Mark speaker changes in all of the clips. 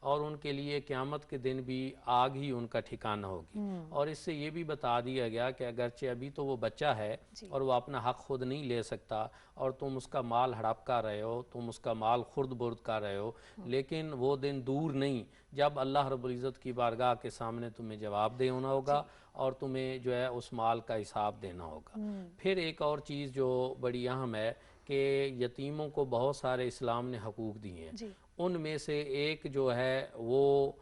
Speaker 1: اور ان کے لیے قیامت کے دن بھی آگ ہی ان کا ٹھکانہ ہوگی۔ اور اس سے یہ بھی بتا دیا گیا کہ اگرچہ ابھی تو وہ بچہ ہے اور وہ اپنا حق خود نہیں لے سکتا اور تم اس کا مال ہڑپ کر رہے ہو، تم اس کا مال خرد برد کر رہے ہو، لیکن وہ دن دور نہیں جب اللہ رب العزت کی بارگاہ کے سامنے تمہیں جواب دینا ہوگا اور تمہیں جو ہے اس مال کا حساب دینا ہوگا۔ پھر ایک اور چیز جو بڑی اہم ہے کہ یتیموں کو بہت سارے اسلام نے حقوق دیے ہیں، ان میں سے ایک جو ہے وہ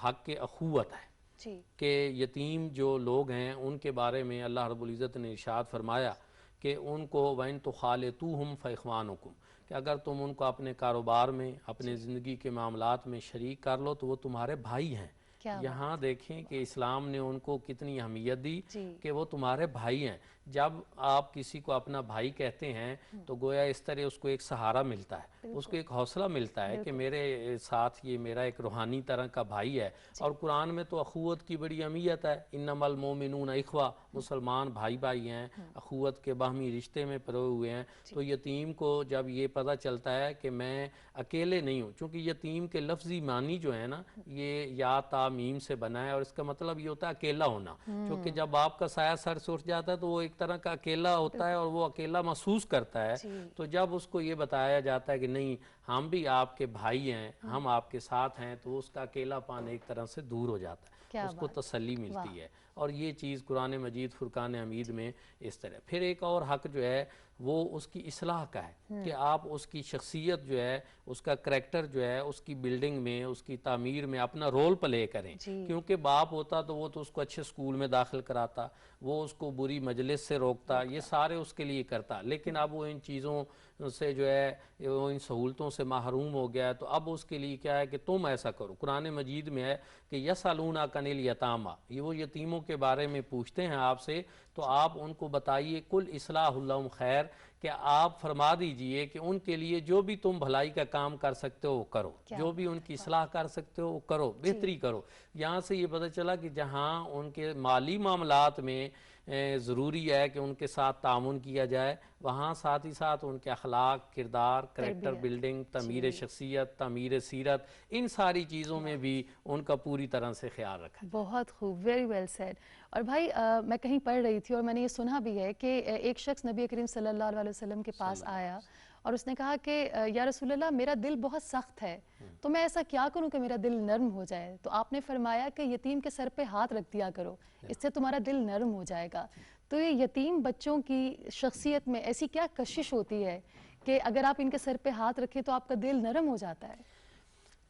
Speaker 1: حق اخوت ہے کہ یتیم جو لوگ ہیں ان کے بارے میں اللہ رب العزت نے ارشاد فرمایا کہ ان کو وَإِن تُخَالِطُوهُمْ فَإِخْوَانُكُمْ، کہ اگر تم ان کو اپنے کاروبار میں، اپنے زندگی کے معاملات میں شریک کر لو تو وہ تمہارے بھائی ہیں۔ یہاں دیکھیں کہ اسلام نے ان کو کتنی اہمیت دی کہ وہ تمہارے بھائی ہیں۔ جب آپ کسی کو اپنا بھائی کہتے ہیں تو گویا اس طرح اس کو ایک سہارا ملتا ہے، اس کو ایک حوصلہ ملتا ہے کہ میرے ساتھ یہ میرا ایک روحانی طرح کا بھائی ہے۔ اور قرآن میں تو اخوت کی بڑی اہمیت ہے، انما المومنون اخوہ، مسلمان بھائی بھائی ہیں، اخوت کے باہمی رشتے میں پروئے ہوئے ہیں۔ تو یتیم کو جب یہ پتہ چلتا ہے کہ میں اکیلے نہیں ہوں، چونکہ یتیم کے لفظی معنی جو ہے نا یہ یا تا میم سے بنا ہے اور اس کا مطلب یہ ہوتا ہے اکیلا ہونا، کیونکہ جب آپ کا سایہ سر سے اٹھ جاتا ہے تو وہ ایک طرح کا اکیلا ہوتا ہے اور وہ اکیلا محسوس کرتا ہے۔ تو جب اس کو یہ بتایا جاتا ہے کہ نہیں ہم بھی آپ کے بھائی ہیں، ہم آپ کے ساتھ ہیں، تو اس کا اکیلا پان ایک طرح سے دور ہو جاتا ہے، اس کو تسلی ملتی ہے۔ اور یہ چیز قرآن مجید فرقان حمید میں اس طرح۔ پھر ایک اور حق جو ہے وہ اس کی اصلاح کا ہے کہ آپ اس کی شخصیت جو ہے، اس کا کریکٹر جو ہے، اس کی بلڈنگ میں، اس کی تعمیر میں اپنا رول پلے کریں۔ کیونکہ باپ ہوتا تو وہ تو اس کو اچھے سکول میں داخل کراتا، وہ اس کو بری مجلس سے روکتا، یہ سارے اس کے لیے کرتا، لیکن اب وہ ان چیزوں سے جو ہے وہ ان سہولتوں سے محروم ہو گیا ہے، تو اب اس کے لیے کیا ہے کہ تم ایسا کرو۔ قرآن مجید میں ہے کہ یسألونک عن الیتامی، یہ وہ یتیموں کے بارے میں پوچھتے ہیں آپ سے، تو آپ ان کو بتائیے کل اصلاح لہم خیر، کہ آپ فرما دیجئے کہ ان کے لیے جو بھی تم بھلائی کا کام کر سکتے ہو وہ کرو، جو بھی ان کی اصلاح کر سکتے ہو وہ کرو، بہتری کرو۔ یہاں سے یہ پتہ چلا کہ جہاں ان کے مالی معاملات میں ضروری ہے کہ ان کے ساتھ تعاون کیا جائے، وہاں ساتھ ہی ساتھ ان کے اخلاق، کردار، کریکٹر بلڈنگ، تعمیر شخصیت، تعمیر سیرت، ان ساری چیزوں میں بھی ان کا پوری طرح سے خیال رکھا۔
Speaker 2: بہت خوب، ویری ویل سیڈ۔ اور بھائی میں کہیں پڑھ رہی تھی اور میں نے یہ سنا بھی ہے کہ ایک شخص نبی کریم صلی اللہ علیہ وسلم کے پاس آیا اور اس نے کہا کہ یا رسول اللہ میرا دل بہت سخت ہے، تو میں ایسا کیا کروں کہ میرا دل نرم ہو جائے؟ تو آپ نے فرمایا کہ یتیم کے سر پہ ہاتھ رکھ دیا کرو، اس سے تمہارا دل نرم ہو جائے گا۔ تو یہ یتیم بچوں کی شخصیت میں ایسی کیا کشش ہوتی ہے کہ اگر آپ ان کے سر پہ ہاتھ رکھیں تو آپ کا دل نرم ہو جاتا ہے؟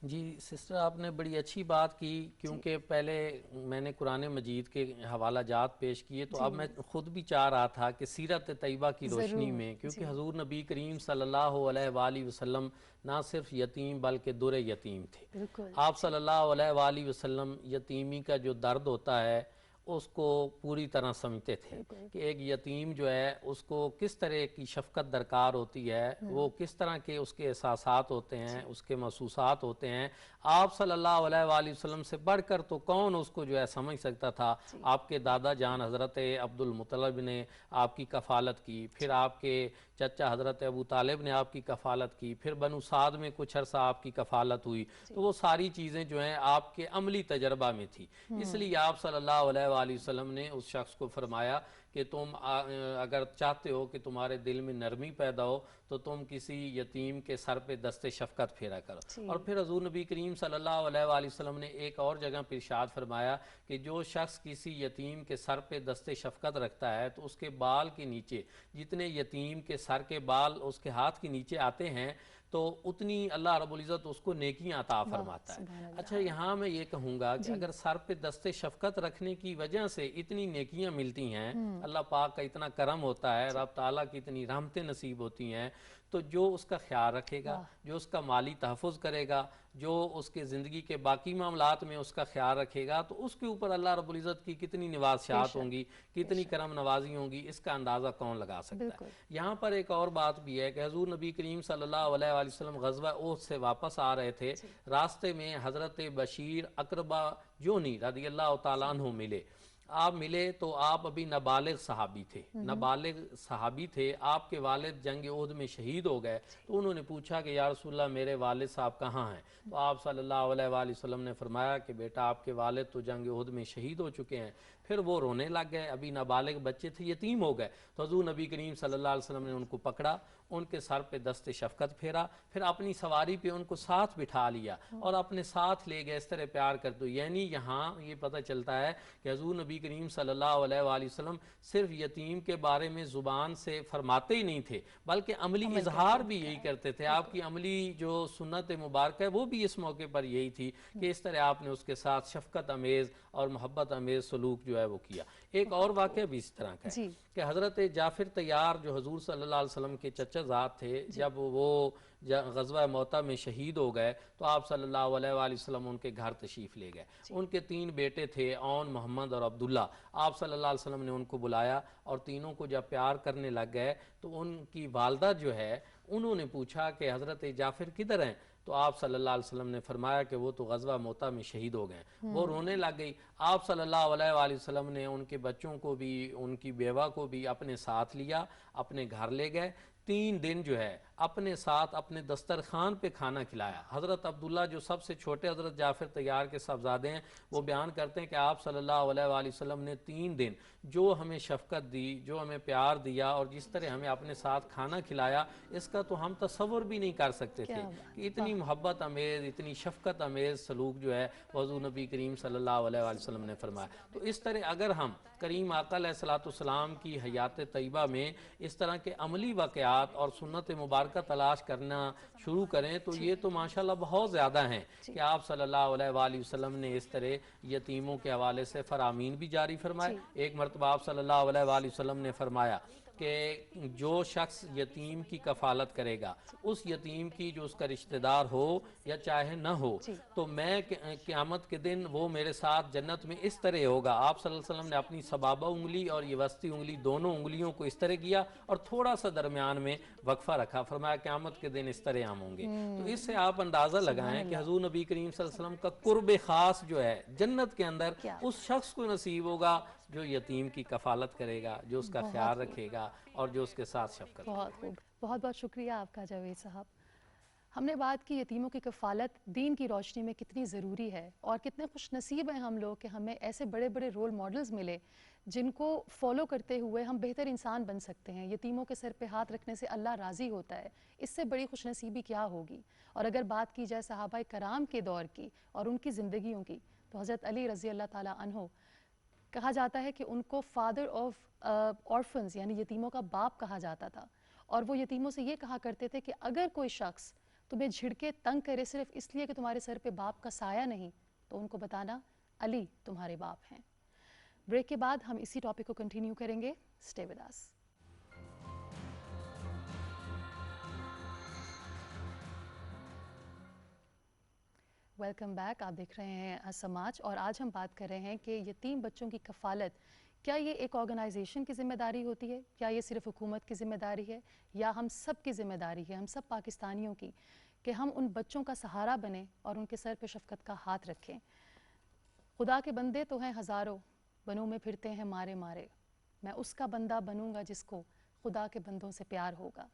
Speaker 1: جی سسٹر، آپ نے بڑی اچھی بات کی، کیونکہ پہلے میں نے قرآن مجید کے حوالہ جات پیش کیے، تو اب میں خود بھی چاہ رہا تھا کہ سیرت طیبہ کی روشنی میں، کیونکہ حضور نبی کریم صلی اللہ علیہ وآلہ وسلم نہ صرف یتیم بلکہ در یتیم تھے۔ آپ صلی اللہ علیہ وآلہ وسلم یتیمی کا جو درد ہوتا ہے اس کو پوری طرح سمجھتے تھے کہ ایک یتیم جو ہے اس کو کس طرح کی شفقت درکار ہوتی ہے، وہ کس طرح کے اس کے احساسات ہوتے ہیں، اس کے محسوسات ہوتے ہیں۔ آپ صلی اللہ علیہ وآلہ وسلم سے بڑھ کر تو کون اس کو جو ہے سمجھ سکتا تھا۔ آپ کے دادا جان حضرت عبد المطلب نے آپ کی کفالت کی، پھر آپ کے چچا حضرت ابو طالب نے آپ کی کفالت کی، پھر بنو سعد میں کچھ عرصہ آپ کی کفالت ہوئی، تو وہ ساری چیزیں جو ہیں آپ کے عملی تجربہ میں تھی۔ اس لیے آپ صلی اللہ علیہ وآلہ وسلم نے اس شخص کو فرمایا کہ تم اگر چاہتے ہو کہ تمہارے دل میں نرمی پیدا ہو تو تم کسی یتیم کے سر پہ دست شفقت پھیرا کرو۔ اور پھر حضور نبی کریم صلی اللہ علیہ وآلہ وسلم نے ایک اور جگہ پہ ارشاد فرمایا کہ جو شخص کسی یتیم کے سر پہ دست شفقت رکھتا ہے تو اس کے بال کے نیچے جتنے یتیم کے سر کے بال اس کے ہاتھ کے نیچے آتے ہیں تو اتنی اللہ رب العزت اس کو نیکیاں عطا فرماتا ہے۔ اچھا، یہاں میں یہ کہوں گا کہ اگر سر پہ دست شفقت رکھنے کی وجہ سے اتنی نیکیاں ملتی ہیں، اللہ پاک کا اتنا کرم ہوتا ہے، رب تعالیٰ کی اتنی رحمتیں نصیب ہوتی ہیں، تو جو اس کا خیال رکھے گا، جو اس کا مالی تحفظ کرے گا، جو اس کے زندگی کے باقی معاملات میں اس کا خیال رکھے گا، تو اس کے اوپر اللہ رب العزت کی کتنی نوازشات ہوں گی، کتنی کرم نوازی ہوں گی، اس کا اندازہ کون لگا سکتا ہے۔ یہاں پر ایک اور بات بھی ہے کہ حضور نبی کریم صلی اللہ علیہ وآلہ وسلم غزوہ احد سے واپس آ رہے تھے، راستے میں حضرت بشیر اقربہ جونی رضی اللہ تعالیٰ عنہ ملے۔ آپ ملے تو آپ ابھی نابالغ صحابی تھے، نابالغ صحابی تھے، آپ کے والد جنگ احد میں شہید ہو گئے، تو انہوں نے پوچھا کہ یا رسول اللہ میرے والد صاحب کہاں ہیں؟ تو آپ صلی اللہ علیہ وآلہ وسلم نے فرمایا کہ بیٹا آپ کے والد تو جنگ احد میں شہید ہو چکے ہیں۔ پھر وہ رونے لگ گئے، ابھی نابالغ بچے تھے، یتیم ہو گئے، تو حضور نبی کریم صلی اللہ علیہ وسلم نے ان کو پکڑا، ان کے سر پہ دست شفقت پھیرا، پھر اپنی سواری پہ ان کو ساتھ بٹھا لیا اور اپنے ساتھ لے گئے، اس طرح پیار کر دو۔ یعنی یہاں یہ پتہ چلتا ہے کہ حضور نبی کریم صلی اللہ علیہ وآلہ وسلم صرف یتیم کے بارے میں زبان سے فرماتے ہی نہیں تھے بلکہ عملی اظہار بھی یہی کرتے تھے۔ آپ کی عملی جو سنت مبارکہ ہے وہ بھی اس موقع پر یہی تھی کہ اس طرح آپ نے اس کے ساتھ شفقت امیز اور محبت امیز سلوک جو ہے وہ کیا۔ ایک اور واقعہ بھی اس طرح کا ہے کہ حضرت جعفر طیار جو حضور صلی اللہ علیہ وسلم کے چچا زاد تھے، جب وہ غزوہ موطا میں شہید ہو گئے تو آپ صلی اللہ علیہ وآلہ وسلم ان کے گھر تشریف لے گئے۔ ان کے 3 بیٹے تھے، عون، محمد اور عبداللہ۔ آپ صلی اللہ علیہ وسلم نے ان کو بلایا اور تینوں کو جب پیار کرنے لگ گئے تو ان کی والدہ جو ہے انہوں نے پوچھا کہ حضرت جعفر کدھر ہیں؟ تو آپ صلی اللہ علیہ وسلم نے فرمایا کہ وہ تو غزوہ موطا میں شہید ہو گئے۔ وہ رونے لگ گئی۔ آپ صلی اللہ علیہ وآلہ وسلم نے ان کے بچوں کو بھی، ان کی بیوہ کو بھی اپنے ساتھ لیا، اپنے گھر لے گئے، 3 دن جو ہے اپنے ساتھ اپنے دسترخوان پہ کھانا کھلایا۔ حضرت عبداللہ جو سب سے چھوٹے حضرت جعفر طیار کے صاحبزادے ہیں، وہ بیان کرتے ہیں کہ آپ صلی اللہ علیہ وآلہ وسلم نے 3 دن جو ہمیں شفقت دی، جو ہمیں پیار دیا اور جس طرح ہمیں اپنے ساتھ کھانا کھلایا، اس کا تو ہم تصور بھی نہیں کر سکتے تھے کہ اتنی محبت امیز، اتنی شفقت امیز سلوک جو ہے حضور نبی کریم صلی اللہ علیہ وآلہ وسلم نے فرمایا۔ تو اس طرح اگر ہم کریم آقا علیہ الصلوۃ والسلام کی حیات طیبہ میں اس طرح کے عملی واقعات اور سنت مبارکہ تلاش کرنا شروع کریں تو یہ تو ماشاءاللہ بہت زیادہ ہیں کہ آپ صلی اللہ علیہ وآلہ وسلم نے اس طرح یتیموں کے حوالے سے فرامین بھی جاری فرمائے۔ ایک مرتبہ آپ صلی اللہ علیہ وآلہ وسلم نے فرمایا کہ جو شخص یتیم کی کفالت کرے گا، اس یتیم کی جو اس کا رشتہ دار ہو یا چاہے نہ ہو، تو میں قیامت کے دن وہ میرے ساتھ جنت میں اس طرح ہوگا۔ آپ صلی اللہ علیہ وسلم نے اپنی سبابہ انگلی اور یہ وسطی انگلی دونوں انگلیوں کو اس طرح کیا اور تھوڑا سا درمیان میں وقفہ رکھا، فرمایا قیامت کے دن اس طرح ہم ہوں گے۔ تو اس سے آپ اندازہ لگائیں کہ حضور نبی کریم صلی اللہ علیہ وسلم کا قرب خاص جو ہے جنت کے اندر اس شخص کو نصیب ہوگا جو یتیم کی کفالت کرے گا، جو اس کا خیال رکھے گا اور جو اس کے ساتھ شفقت کرے گا۔
Speaker 2: بہت خوب، بہت بہت شکریہ آپ کا جاوید صاحب۔ ہم نے بات کی یتیموں کی کفالت دین کی روشنی میں کتنی ضروری ہے اور کتنے خوش نصیب ہیں ہم لوگ کہ ہمیں ایسے بڑے بڑے رول ماڈلز ملے جن کو فالو کرتے ہوئے ہم بہتر انسان بن سکتے ہیں۔ یتیموں کے سر پہ ہاتھ رکھنے سے اللہ راضی ہوتا ہے، اس سے بڑی خوش نصیبی کیا ہوگی؟ اور اگر بات کی جائے صحابہ کرام کے دور کی اور ان کی زندگیوں کی تو حضرت علی رضی اللہ تعالیٰ عنہ کہا جاتا ہے کہ ان کو فادر آف آرفنز یعنی یتیموں کا باپ کہا جاتا تھا، اور وہ یتیموں سے یہ کہا کرتے تھے کہ اگر کوئی شخص تمہیں جھڑکے تنگ کرے صرف اس لیے کہ تمہارے سر پہ باپ کا سایہ نہیں تو ان کو بتانا علی تمہارے باپ ہیں۔ بریک کے بعد ہم اسی ٹاپک کو کنٹینیو کریں گے، stay with us. Welcome back, آپ دیکھ رہے ہیں سماج، اور آج ہم بات کر رہے ہیں کہ یتیم بچوں کی کفالت کیا یہ ایک آرگنائزیشن کی ذمہ داری ہوتی ہے، کیا یہ صرف حکومت کی ذمہ داری ہے، یا ہم سب کی ذمہ داری ہے، ہم سب پاکستانیوں کی، کہ ہم ان بچوں کا سہارا بنیں اور ان کے سر پہ شفقت کا ہاتھ رکھیں۔ خدا کے بندے تو ہیں ہزاروں، بنوں میں پھرتے ہیں مارے مارے، میں اس کا بندہ بنوں گا جس کو خدا کے بندوں سے پیار ہوگا۔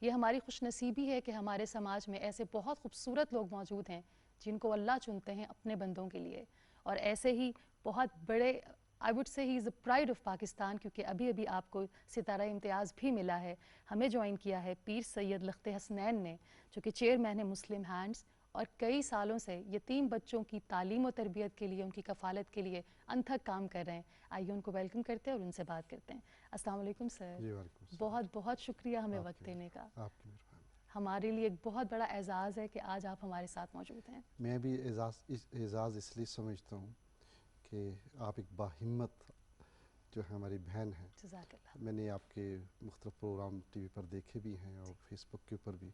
Speaker 2: یہ ہماری خوش نصیبی ہے کہ ہمارے سماج میں ایسے بہت خوبصورت لوگ موجود ہیں جن کو اللہ چنتے ہیں اپنے بندوں کے لیے، اور ایسے ہی بہت بڑے I would say he is the pride of Pakistan, کیونکہ ابھی ابھی آپ کو ستارہ امتیاز بھی ملا ہے، ہمیں جوائن کیا ہے پیر سید لخت حسنین نے جو کہ چیئرمین ہے مسلم ہینڈز، اور کئی سالوں سے یتیم بچوں کی تعلیم و تربیت کے لیے، ان کی کفالت کے لیے انتھک کام کر رہے ہیں۔ آئیے ان کو ویلکم کرتے ہیں اور ان سے بات کرتے ہیں۔ السلام علیکم سر۔
Speaker 3: جی وعلیکم السلام۔
Speaker 2: بہت بہت شکریہ ہمیں وقت دینے کا،
Speaker 3: آپ کی مہربانی۔
Speaker 2: ہمارے لیے ایک بہت بڑا اعزاز ہے کہ آج آپ ہمارے ساتھ موجود ہیں۔
Speaker 3: میں بھی اعزاز اس لیے سمجھتا ہوں کہ آپ ایک باہمت جو ہے ہماری بہن ہے۔
Speaker 2: جزاک اللہ۔
Speaker 3: میں نے آپ کے مختلف پروگرام ٹی وی پر دیکھے بھی ہیں اور فیس بک کے اوپر بھی،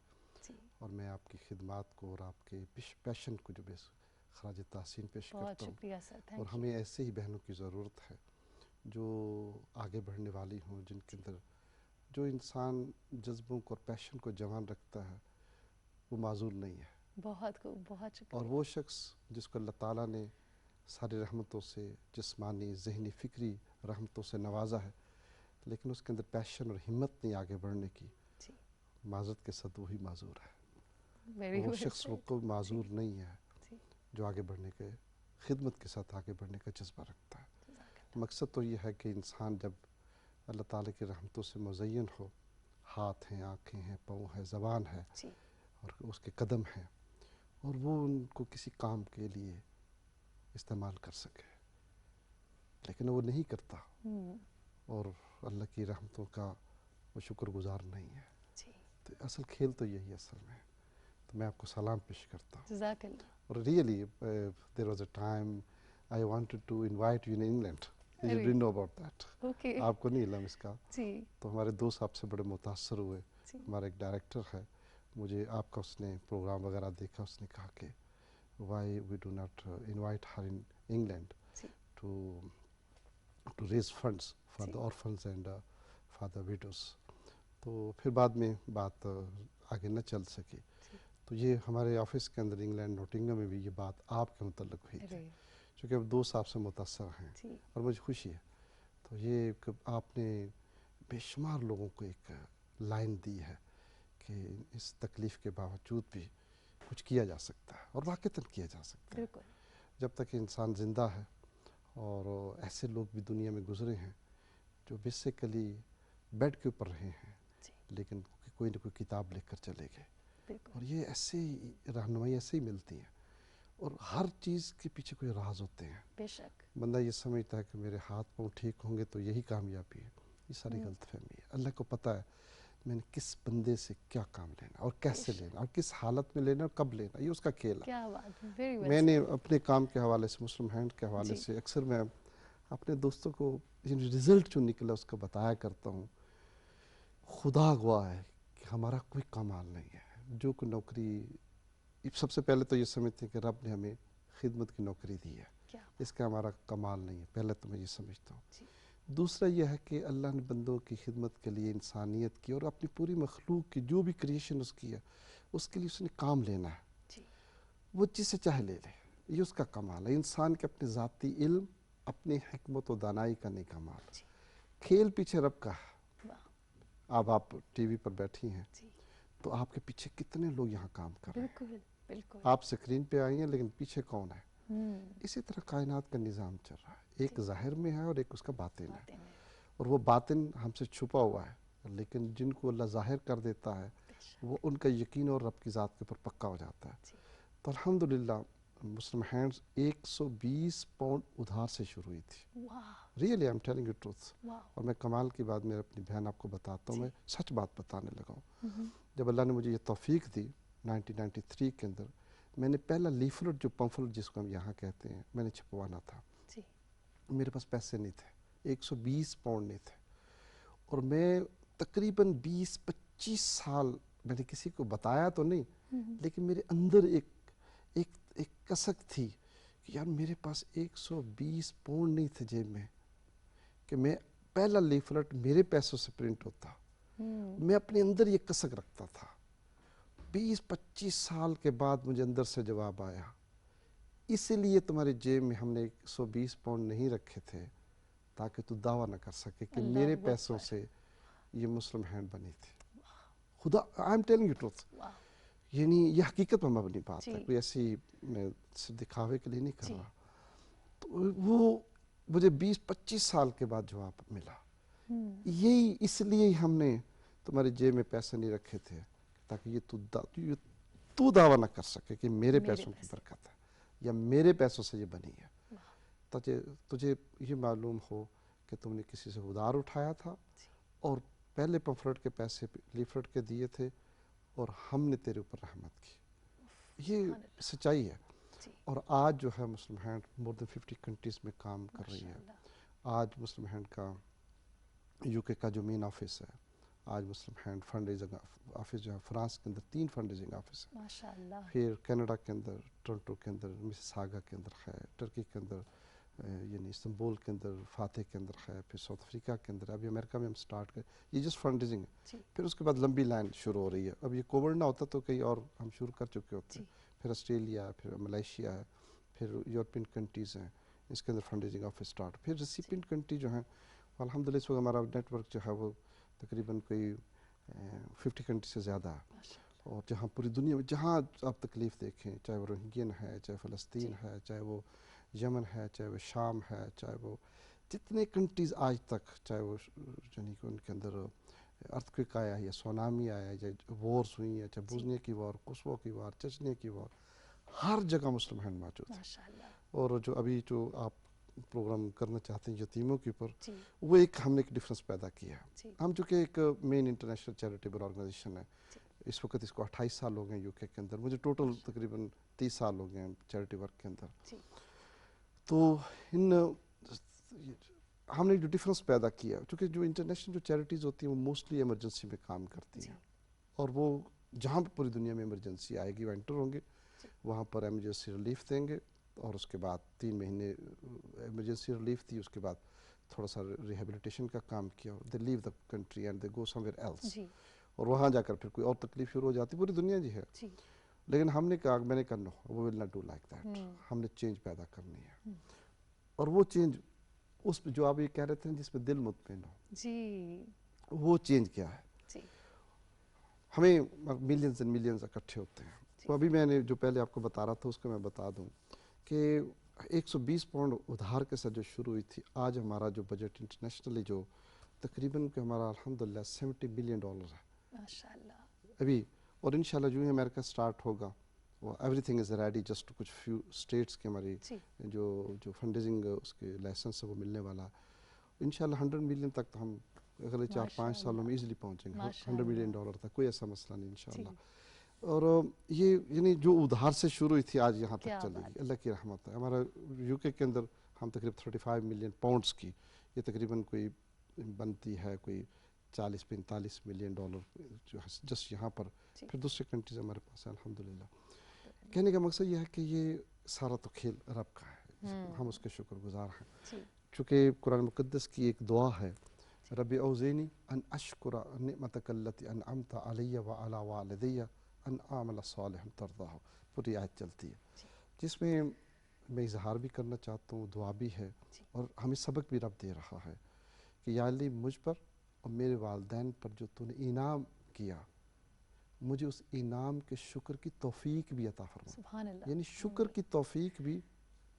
Speaker 3: اور میں آپ کی خدمات کو اور آپ کے پیشن کو جو خراج تحسین پیش کرتا ہوں۔
Speaker 2: بہت شکریہ سر،
Speaker 3: اور ہمیں ایسے ہی بہنوں کی ضرورت ہے جو آگے بڑھنے والی ہوں، جن کے اندر جو انسان جذبوں کو اور پیشن کو جوان رکھتا ہے وہ معذور نہیں ہے۔
Speaker 2: بہت خوب، بہت شکریہ۔
Speaker 3: اور وہ شخص جس کو اللہ تعالیٰ نے ساری رحمتوں سے، جسمانی، ذہنی، فکری رحمتوں سے نوازا ہے، لیکن اس کے اندر پیشن اور ہمت نہیں آگے بڑھنے کی،
Speaker 2: جی
Speaker 3: معذرت کے ساتھ وہی معذور ہے.
Speaker 2: ویری
Speaker 3: وہ
Speaker 2: ویل
Speaker 3: شخص وہ
Speaker 2: سیڈ.
Speaker 3: کوئی معذور نہیں ہے
Speaker 2: جی
Speaker 3: جو آگے بڑھنے کے، خدمت کے ساتھ آگے بڑھنے کا جذبہ رکھتا ہے.
Speaker 2: جزاک اللہ.
Speaker 3: مقصد تو یہ ہے کہ انسان جب اللہ تعالیٰ کی رحمتوں سے مزین ہو، ہاتھ ہیں، آنکھیں ہیں، پاؤں ہے، زبان ہے،
Speaker 2: جی
Speaker 3: اور اس کے قدم ہیں، اور وہ ان کو کسی کام کے لیے استعمال کر سکے، لیکن وہ نہیں کرتا، اور اللہ کی رحمتوں کا وہ شکر گزار نہیں ہے.
Speaker 2: جی
Speaker 3: تو اصل کھیل تو یہی اصل میں. تو میں آپ کو سلام پیش کرتا ہوں.
Speaker 2: جزاک اللہ.
Speaker 3: اور really there was a time I wanted to invite you in England. You didn't know about that.
Speaker 2: Okay.
Speaker 3: آپ کو نہیں علم اس کا.
Speaker 2: جی
Speaker 3: تو ہمارے دوست آپ سے بڑے متاثر ہوئے.
Speaker 2: جی
Speaker 3: ہمارا ایک ڈائریکٹر ہے، مجھے آپ کا اس نے پروگرام وغیرہ دیکھا، اس نے کہا کہ why we do not invite her in England
Speaker 2: جی
Speaker 3: ٹو ریز فنڈس فار
Speaker 2: جی
Speaker 3: the orphans and for the widows. تو پھر بعد میں بات آگے نہ چل سکی.
Speaker 2: جی.
Speaker 3: تو یہ ہمارے آفس کے اندر انگلینڈ نوٹنگم میں بھی یہ بات آپ کے متعلق ہوئی تھی،
Speaker 2: ارے
Speaker 3: چونکہ اب دوست آپ سے متاثر ہیں
Speaker 2: جی
Speaker 3: اور مجھے خوشی ہے. تو یہ آپ نے بے شمار لوگوں کو ایک لائن دی ہے کہ اس تکلیف کے باوجود بھی کچھ کیا جا سکتا ہے، اور واقعتاً کیا جا سکتا ہے
Speaker 2: بالکل.
Speaker 3: جب تک انسان زندہ ہے. اور ایسے لوگ بھی دنیا میں گزرے ہیں جو بیسیکلی بیڈ کے اوپر رہے ہیں،
Speaker 2: جی
Speaker 3: لیکن کوئی نہ کوئی کتاب لکھ کر چلے گئے.
Speaker 2: بالکل.
Speaker 3: اور یہ ایسے ہی رہنمائی ایسے ہی ملتی ہیں، اور ہر چیز کے پیچھے کوئی راز ہوتے ہیں.
Speaker 2: بے شک.
Speaker 3: بندہ یہ سمجھتا ہے کہ میرے ہاتھ پاؤں ٹھیک ہوں گے تو یہی کامیابی ہے. یہ ساری غلط فہمی ہے. اللہ کو پتہ ہے میں نے کس بندے سے کیا کام لینا اور کیسے لینا اور کس حالت میں لینا اور کب لینا. یہ اس کا کھیل ہے.
Speaker 2: کیا بات ہے. Very well.
Speaker 3: میں نے اپنے کام کے حوالے سے، مسلم ہینڈ کے حوالے
Speaker 2: جی.
Speaker 3: سے، اکثر میں اپنے دوستوں کو رزلٹ جو نکلا اس کا بتایا کرتا ہوں. خدا گواہ ہے کہ ہمارا کوئی کمال نہیں ہے. جو کوئی نوکری، سب سے پہلے تو یہ سمجھتے ہیں کہ رب نے ہمیں خدمت کی نوکری دی ہے،
Speaker 2: کیا
Speaker 3: اس کا ہمارا کمال نہیں ہے. پہلے تو میں یہ سمجھتا ہوں.
Speaker 2: جی
Speaker 3: دوسرا یہ ہے کہ اللہ نے بندوں کی خدمت کے لیے انسانیت کی، اور اپنی پوری مخلوق کی جو بھی کریشن اس کی ہے اس کے لیے اس نے کام لینا ہے.
Speaker 2: جی
Speaker 3: وہ جس سے چاہے لے لے، یہ اس کا کمال ہے. انسان کے اپنے ذاتی علم، اپنی حکمت و دانائی کا نہیں کمال.
Speaker 2: جی.
Speaker 3: کھیل پیچھے رب کا ہے.
Speaker 2: واہ.
Speaker 3: اب آپ ٹی وی پر بیٹھی ہیں
Speaker 2: جی
Speaker 3: تو آپ کے پیچھے کتنے لوگ یہاں کام کر رہے ہیں.
Speaker 2: بالکل بالکل.
Speaker 3: آپ اسکرین پہ آئی ہیں لیکن پیچھے کون ہے. اسی طرح کائنات کا نظام چل رہا ہے. ایک ظاہر میں ہے اور ایک اس کا باطن ہے.
Speaker 2: باتیں ہیں.
Speaker 3: اور وہ باطن ہم سے چھپا ہوا ہے، لیکن جن کو اللہ ظاہر کر دیتا ہے
Speaker 2: بے شک.
Speaker 3: وہ ان کا یقین اور رب کی ذات کے اوپر پکا ہو جاتا ہے.
Speaker 2: جی
Speaker 3: تو الحمدللہ مسلم ہینڈز 120 پاؤنڈ ادھار سے شروع ہوئی تھی.
Speaker 2: واہ
Speaker 3: really I am telling you truth.
Speaker 2: واہ.
Speaker 3: اور میں کمال کی بات میں اپنی بہن آپ کو بتاتا ہوں،
Speaker 2: جی.
Speaker 3: میں سچ بات بتانے لگا ہوں. جب اللہ نے مجھے یہ توفیق دی 1993 کے اندر، میں نے پہلا لیفلٹ، جو پمفلٹ جس کو ہم یہاں کہتے ہیں، میں نے چھپوانا تھا.
Speaker 2: جی
Speaker 3: میرے پاس پیسے نہیں تھے، 120 پاؤنڈ نہیں تھے، اور میں تقریباً 20-25 سال، میں نے کسی کو بتایا تو نہیں، لیکن میرے اندر ایک کسک تھی کہ یار میرے پاس 120 پاؤنڈ نہیں تھے جیب میں کہ میں پہلا لیفلٹ میرے پیسوں سے پرنٹ ہوتا. میں اپنے اندر یہ کسک رکھتا تھا. 20-25 سال کے بعد مجھے اندر سے جواب آیا، اسی لیے تمہارے جیب میں ہم نے 120 پاؤنڈ نہیں رکھے تھے تاکہ تو دعویٰ نہ کر سکے کہ
Speaker 2: اللہ
Speaker 3: میرے
Speaker 2: اکبر.
Speaker 3: پیسوں سے یہ مسلم ہینڈ بنی تھی. خدا، I am telling you truth.
Speaker 2: واہ.
Speaker 3: یعنی یہ حقیقت پر مبنی بات ہے،
Speaker 2: جی.
Speaker 3: کوئی ایسی میں صرف دکھاوے کے لیے نہیں کر
Speaker 2: جی.
Speaker 3: رہا. تو وہ مجھے 20-25 سال کے بعد جواب ملا، یہی اس لیے ہم نے تمہاری جیب میں پیسے نہیں رکھے تھے تاکہ یہ تو دعویٰ نہ کر سکے کہ میرے پیسوں کی برکت ہے یا میرے پیسوں سے یہ بنی ہے. تجھے یہ معلوم ہو کہ تم نے کسی سے ادھار اٹھایا تھا اور پہلے پمفلٹ کے پیسے لیفلٹ کے دیے تھے، اور ہم نے تیرے اوپر رحمت کی. یہ سچائی ہے.
Speaker 2: جی.
Speaker 3: اور آج جو ہے مسلم ہینڈ مور دین 50 کنٹریز میں کام کر رہی ہے. آج مسلم ہینڈ کا یو کے کا جو مین آفس ہے، آج مسلم ہینڈ فنڈ ریزنگ آفس جو ہے فرانس کے اندر 3 فنڈ ریزنگ آفس ہے.
Speaker 2: ماشاءاللہ.
Speaker 3: پھر کینیڈا کے اندر، ٹورنٹو کے اندر، مسیساگا کے اندر ہے، ٹرکی کے اندر یعنی استنبول کے اندر، فاتح کے اندر ہے، پھر ساؤتھ افریقہ کے اندر، ابھی امریکہ میں ہم سٹارٹ کریں. یہ جسٹ فنڈ ریزنگ ہے. پھر اس کے بعد لمبی لائن شروع ہو رہی ہے. اب یہ کووڈ نہ ہوتا تو کئی اور ہم شروع کر چکے ہوتے ہیں. پھر آسٹریلیا ہے، پھر ملیشیا ہے، پھر یورپین کنٹریز ہیں اس کے اندر فنڈ ریزنگ آفس اسٹارٹ. پھر ریسیپینٹ کنٹری جو ہیں الحمدللہ اس وقت ہمارا نیٹ ورک جو ہے وہ تقریباً کوئی 50 کنٹری سے زیادہ ہے, اور جہاں پوری دنیا میں جہاں آپ تکلیف دیکھیں, چاہے وہ روہنگین ہے, چاہے فلسطین ہے, چاہے وہ یمن ہے, چاہے وہ شام ہے, چاہے وہ جتنے کنٹریز آج تک, چاہے وہ یعنی کہ ان کے اندر ارتھکویک آیا یا سونامی آیا یا وارز ہوئی ہیں, چاہے بوزنیا کی وار, کوسوو کی وار, چچنیا کی وار, ہر جگہ مسلم ہینڈ موجود ہے. اور جو ابھی جو آپ پروگرام کرنا چاہتے ہیں یتیموں کے اوپر, وہ ایک ہم نے ایک ڈفرینس پیدا کیا ہے. ہم چونکہ ایک مین انٹرنیشنل چیریٹیبل آرگنائزیشن ہے, اس وقت اس کو 28 سال ہو گئے یو کے اندر, مجھے ٹوٹل تقریباً 30 سال ہو گئے ہیں چیریٹی ورک کے اندر. تو ہم نے جو ڈفرینس پیدا کیا, چونکہ جو انٹرنیشنل جو چیریٹیز ہوتی ہیں وہ موسٹلی ایمرجنسی میں کام کرتی ہیں, اور وہ جہاں پہ پوری دنیا میں ایمرجنسی آئے گی وہ انٹر ہوں گے, وہاں پر ایمرجنسی ریلیف دیں گے, اور اس کے بعد 3 مہینے ایمرجنسی ریلیف دی, اس کے بعد تھوڑا سا ریہیبلیٹیشن کا کام کیا, they leave the country and they go somewhere else, اور وہاں جا کر پھر کوئی اور تکلیف شروع ہو جاتی, پوری دنیا جی ہے. لیکن ہم نے کہا, میں نے کہا no we will not do like that, ہم نے چینج پیدا کرنی ہے. اور وہ چینج اس جو آپ یہ کہہ رہے تھے جس پہ دل مطمئن ہو, وہ چینج کیا ہے. ہمیں ملینز اینڈ ملینز اکٹھے ہوتے ہیں. تو ابھی میں نے جو پہلے آپ کو بتا رہا تھا اس کو میں بتا دوں کہ 120 پاؤنڈ ادھار کے ساتھ جو شروع ہوئی تھی, آج ہمارا جو بجٹ انٹرنیشنلی جو تقریباً کہ ہمارا الحمدللہ $70 بلین ہے ابھی, اور انشاءاللہ جو ہی امریکہ سٹارٹ ہوگا, وہ every thing is ready, just کچھ فیو اسٹیٹس کے ہماری جو فنڈ ریزنگ اس کے لائسنس ہے وہ ملنے والا ہے. انشاءاللہ 100 ملین تک تو ہم اگلے 4-5 سالوں میں ایزیلی پہنچیں گے, $100 ملین تک, کوئی ایسا مسئلہ نہیں انشاءاللہ. اور یہ یعنی جو ادھار سے شروع ہوئی تھی آج یہاں تک چلی گئی, اللہ کی رحمت ہے. ہمارا یو کے اندر ہم تقریباً 35 ملین پاؤنڈس کی, یہ تقریباً کوئی بنتی ہے کوئی $40-45 ملین جو ہے جس یہاں پر. پھر دوسرے کنٹریز ہمارے پاس ہے الحمدللہ. کہنے کا مقصد یہ ہے کہ یہ سارا تو کھیل رب کا ہے, ہم اس کے شکر گزار ہیں. چونکہ قرآن مقدس کی ایک دعا ہے, رب اوزینی ان اشکر نعمتک التی انعمت علی وعلی والدی ان اعمل صالحا ترضاہ, پوری آیت چلتی ہے جس میں میں اظہار بھی کرنا چاہتا ہوں, دعا بھی ہے, اور ہمیں سبق بھی رب دے رہا ہے کہ یا اللہ مجھ پر اور میرے والدین پر جو تو نے انعام کیا, مجھے اس انعام کے شکر کی توفیق بھی عطا فرما.
Speaker 2: سبحان اللہ.
Speaker 3: یعنی شکر کی توفیق بھی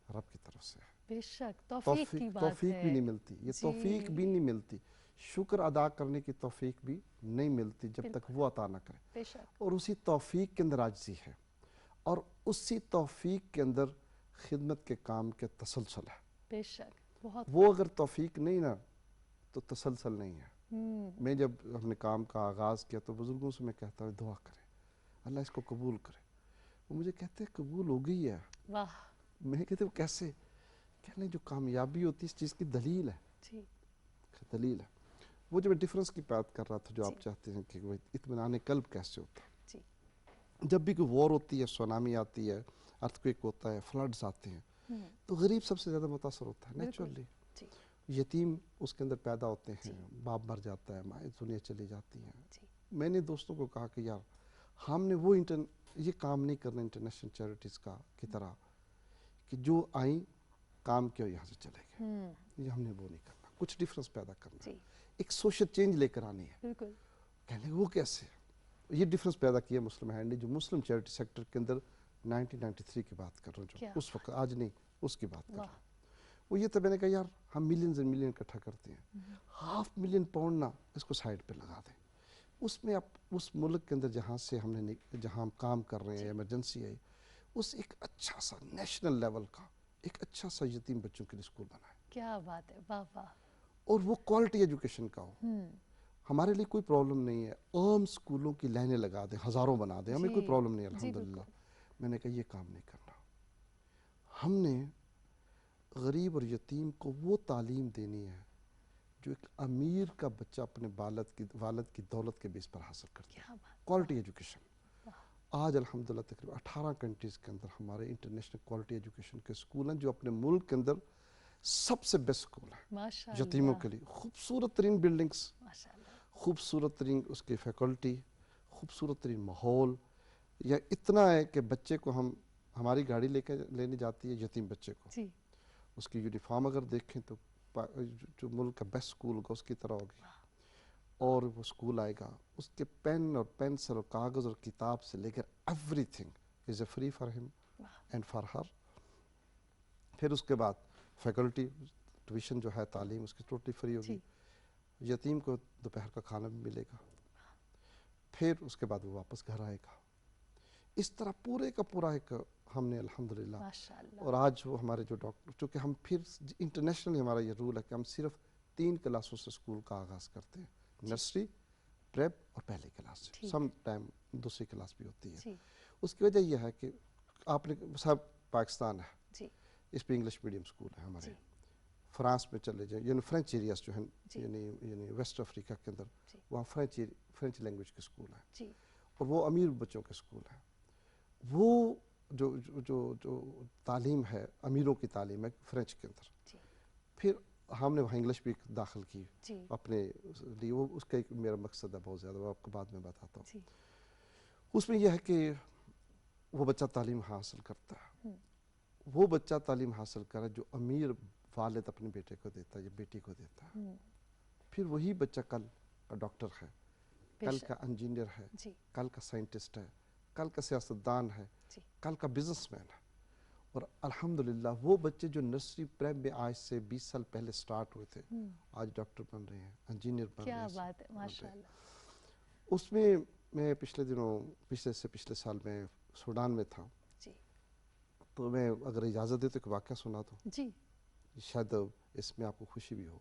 Speaker 3: رب کی طرف سے ہے.
Speaker 2: بے شک توفیق کی بات
Speaker 3: توفیق
Speaker 2: ہے,
Speaker 3: بھی نہیں ملتی, یہ توفیق بھی نہیں ملتی, شکر ادا کرنے کی توفیق بھی نہیں ملتی جب تک وہ عطا نہ کرے.
Speaker 2: بے شک.
Speaker 3: اور اسی توفیق کے اندر عاجزی ہے, اور اسی توفیق کے اندر خدمت کے کام کے تسلسل ہے.
Speaker 2: بے شک. بہت
Speaker 3: وہ اگر توفیق نہیں نا تو تسلسل نہیں ہے. میں جب اپنے کام کا آغاز کیا تو بزرگوں سے میں کہتا ہوں دعا کریں اللہ اس کو قبول کرے. وہ مجھے کہتے ہیں قبول ہو گئی ہے.
Speaker 2: واہ.
Speaker 3: میں کہتے وہ کیسے؟ کہنے جو کامیابی ہوتی ہے اس چیز کی دلیل ہے. دلیل ہے. وہ جو میں ڈفرینس کی بات کر رہا تھا جو آپ چاہتے ہیں کہ وہ اطمینان قلب کیسے ہوتا ہے. جب بھی کوئی وار ہوتی ہے, سونامی آتی ہے, ارتھکویک ہوتا ہے, فلڈز آتے ہیں, تو غریب سب سے زیادہ متاثر ہوتا ہے نیچرلی. یتیم اس کے اندر پیدا ہوتے ہیں, باپ مر جاتا ہے, مائیں دنیا چلی جاتی ہیں. میں نے دوستوں کو کہا کہ یار ہم نے وہ یہ کام نہیں کرنا انٹرنیشنل چیریٹیز کا کی طرح کہ جو آئیں کام کیا یہاں سے چلے گئے, یہ ہم نے وہ نہیں کرنا, کچھ ڈفرینس پیدا کرنا, ایک سوشل چینج لے کر آنی ہے. کہنے وہ کیسے؟ یہ ڈفرینس پیدا کیا مسلم ہینڈ نے, جو مسلم چیریٹی سیکٹر کے اندر 1993 کی بات کر رہا ہوں, جو اس وقت, آج نہیں, اس کی بات کر رہا ہوں. وہ یہ تو میں نے کہا یار ہم ملینز اینڈ ملین اکٹھا کرتے ہیں, $500,000 پاؤنڈ نا اس کو سائڈ پہ لگا دیں. اس میں اب اس ملک کے اندر جہاں سے جہاں ہم کام کر رہے ہیں, ایمرجنسی ہے, اس ایک اچھا سا نیشنل لیول کا ایک اچھا سا یتیم بچوں کے لیے اسکول بنائے.
Speaker 2: کیا بات ہے, واہ واہ.
Speaker 3: اور وہ کوالٹی ایجوکیشن کا ہو. ہمارے لیے کوئی پرابلم نہیں ہے, عام اسکولوں کی لائنیں لگا دیں, ہزاروں بنا دیں, ہمیں کوئی پرابلم نہیں ہے الحمدللہ. میں نے کہا یہ کام نہیں کرنا, ہم نے غریب اور یتیم کو وہ تعلیم دینی ہے جو ایک امیر کا بچہ اپنے والد کی دولت کے بیس پر حاصل کرتا ہے. Quality education. آج الحمدللہ تقریباً 18 کنٹریز کے اندر ہمارے انٹرنیشنل کوالٹی ایجوکیشن کے اسکول ہیں جو اپنے ملک کے اندر سب سے بیسٹ اسکول ہیں یتیموں کے لیے. خوبصورت ترین بلڈنگز, خوبصورت ترین اس کی فیکلٹی, خوبصورت ترین ماحول. یا اتنا ہے کہ بچے کو ہماری گاڑی لینے جاتی ہے یتیم بچے کو،
Speaker 2: جی
Speaker 3: اس کی یونیفارم اگر دیکھیں تو جو ملک کا بیسٹ اسکول ہوگا اس کی طرح ہوگی، اور وہ اسکول آئے گا، اس کے پین اور پینسل اور کاغذ اور کتاب سے لے کر every thing is a free for ہم اینڈ فار ہر. پھر اس کے بعد فیکلٹی ٹیوشن جو ہے تعلیم اس کی ٹوٹلی فری ہوگی.
Speaker 2: جی
Speaker 3: یتیم کو دوپہر کا کھانا بھی ملے گا. پھر اس کے بعد وہ واپس گھر آئے گا. اس طرح پورے کا پورا ایک ہم نے الحمدللہ،
Speaker 2: ماشاءاللہ.
Speaker 3: اور آج وہ ہمارے جو ڈاکٹر، چونکہ ہم پھر انٹرنیشنلی ہمارا یہ رول ہے کہ ہم صرف 3 کلاسوں سے اسکول کا آغاز کرتے ہیں، نرسری، پریپ اور پہلی کلاس سے.
Speaker 2: ٹھیک
Speaker 3: سم ٹائم دوسری کلاس بھی ہوتی ہے.
Speaker 2: جی
Speaker 3: اس کی وجہ یہ ہے کہ آپ نے سب پاکستان ہے،
Speaker 2: جی
Speaker 3: اس پہ انگلش میڈیم اسکول ہے ہمارے.
Speaker 2: جی
Speaker 3: فرانس میں چلے جائیں، یعنی فرینچ ایریاز جو ہیں،
Speaker 2: جی.
Speaker 3: یعنی ویسٹ افریقہ کے اندر،
Speaker 2: جی
Speaker 3: وہاں فرینچ لینگویج کے اسکول ہیں،
Speaker 2: جی
Speaker 3: اور وہ امیر بچوں کے اسکول ہیں. وہ جو جو جو تعلیم ہے امیروں کی تعلیم ہے فرینچ کے اندر.
Speaker 2: جی
Speaker 3: پھر ہم نے وہاں انگلش بھی داخل کی
Speaker 2: جی
Speaker 3: اپنے لیے. وہ اس کا ایک میرا مقصد ہے بہت زیادہ، وہ آپ کو بعد میں بتاتا ہوں.
Speaker 2: جی
Speaker 3: اس میں یہ ہے کہ وہ بچہ تعلیم حاصل کرتا ہے، وہ بچہ تعلیم حاصل کرے جو امیر والد اپنے بیٹے کو دیتا ہے یا بیٹی کو دیتا ہے. پھر وہی بچہ کل کا ڈاکٹر ہے، کل کا انجینئر ہے،
Speaker 2: جی
Speaker 3: کل کا سائنٹسٹ ہے، کل کا سیاستدان ہے،
Speaker 2: جی
Speaker 3: کل کا بزنس مین ہے. اور الحمدللہ وہ بچے جو نرسری پریپ میں آج سے 20 سال پہلے سٹارٹ ہوئے تھے، آج ڈاکٹر بن رہے ہیں، انجینئر بن رہے
Speaker 2: کیا
Speaker 3: ہیں.
Speaker 2: بات ہے ماشاءاللہ.
Speaker 3: اس میں میں پچھلے سال میں سوڈان میں تھا.
Speaker 2: جی
Speaker 3: تو میں اگر اجازت دے تو ایک واقعہ سنا دوں،
Speaker 2: جی
Speaker 3: شاید اس میں آپ کو خوشی بھی ہو.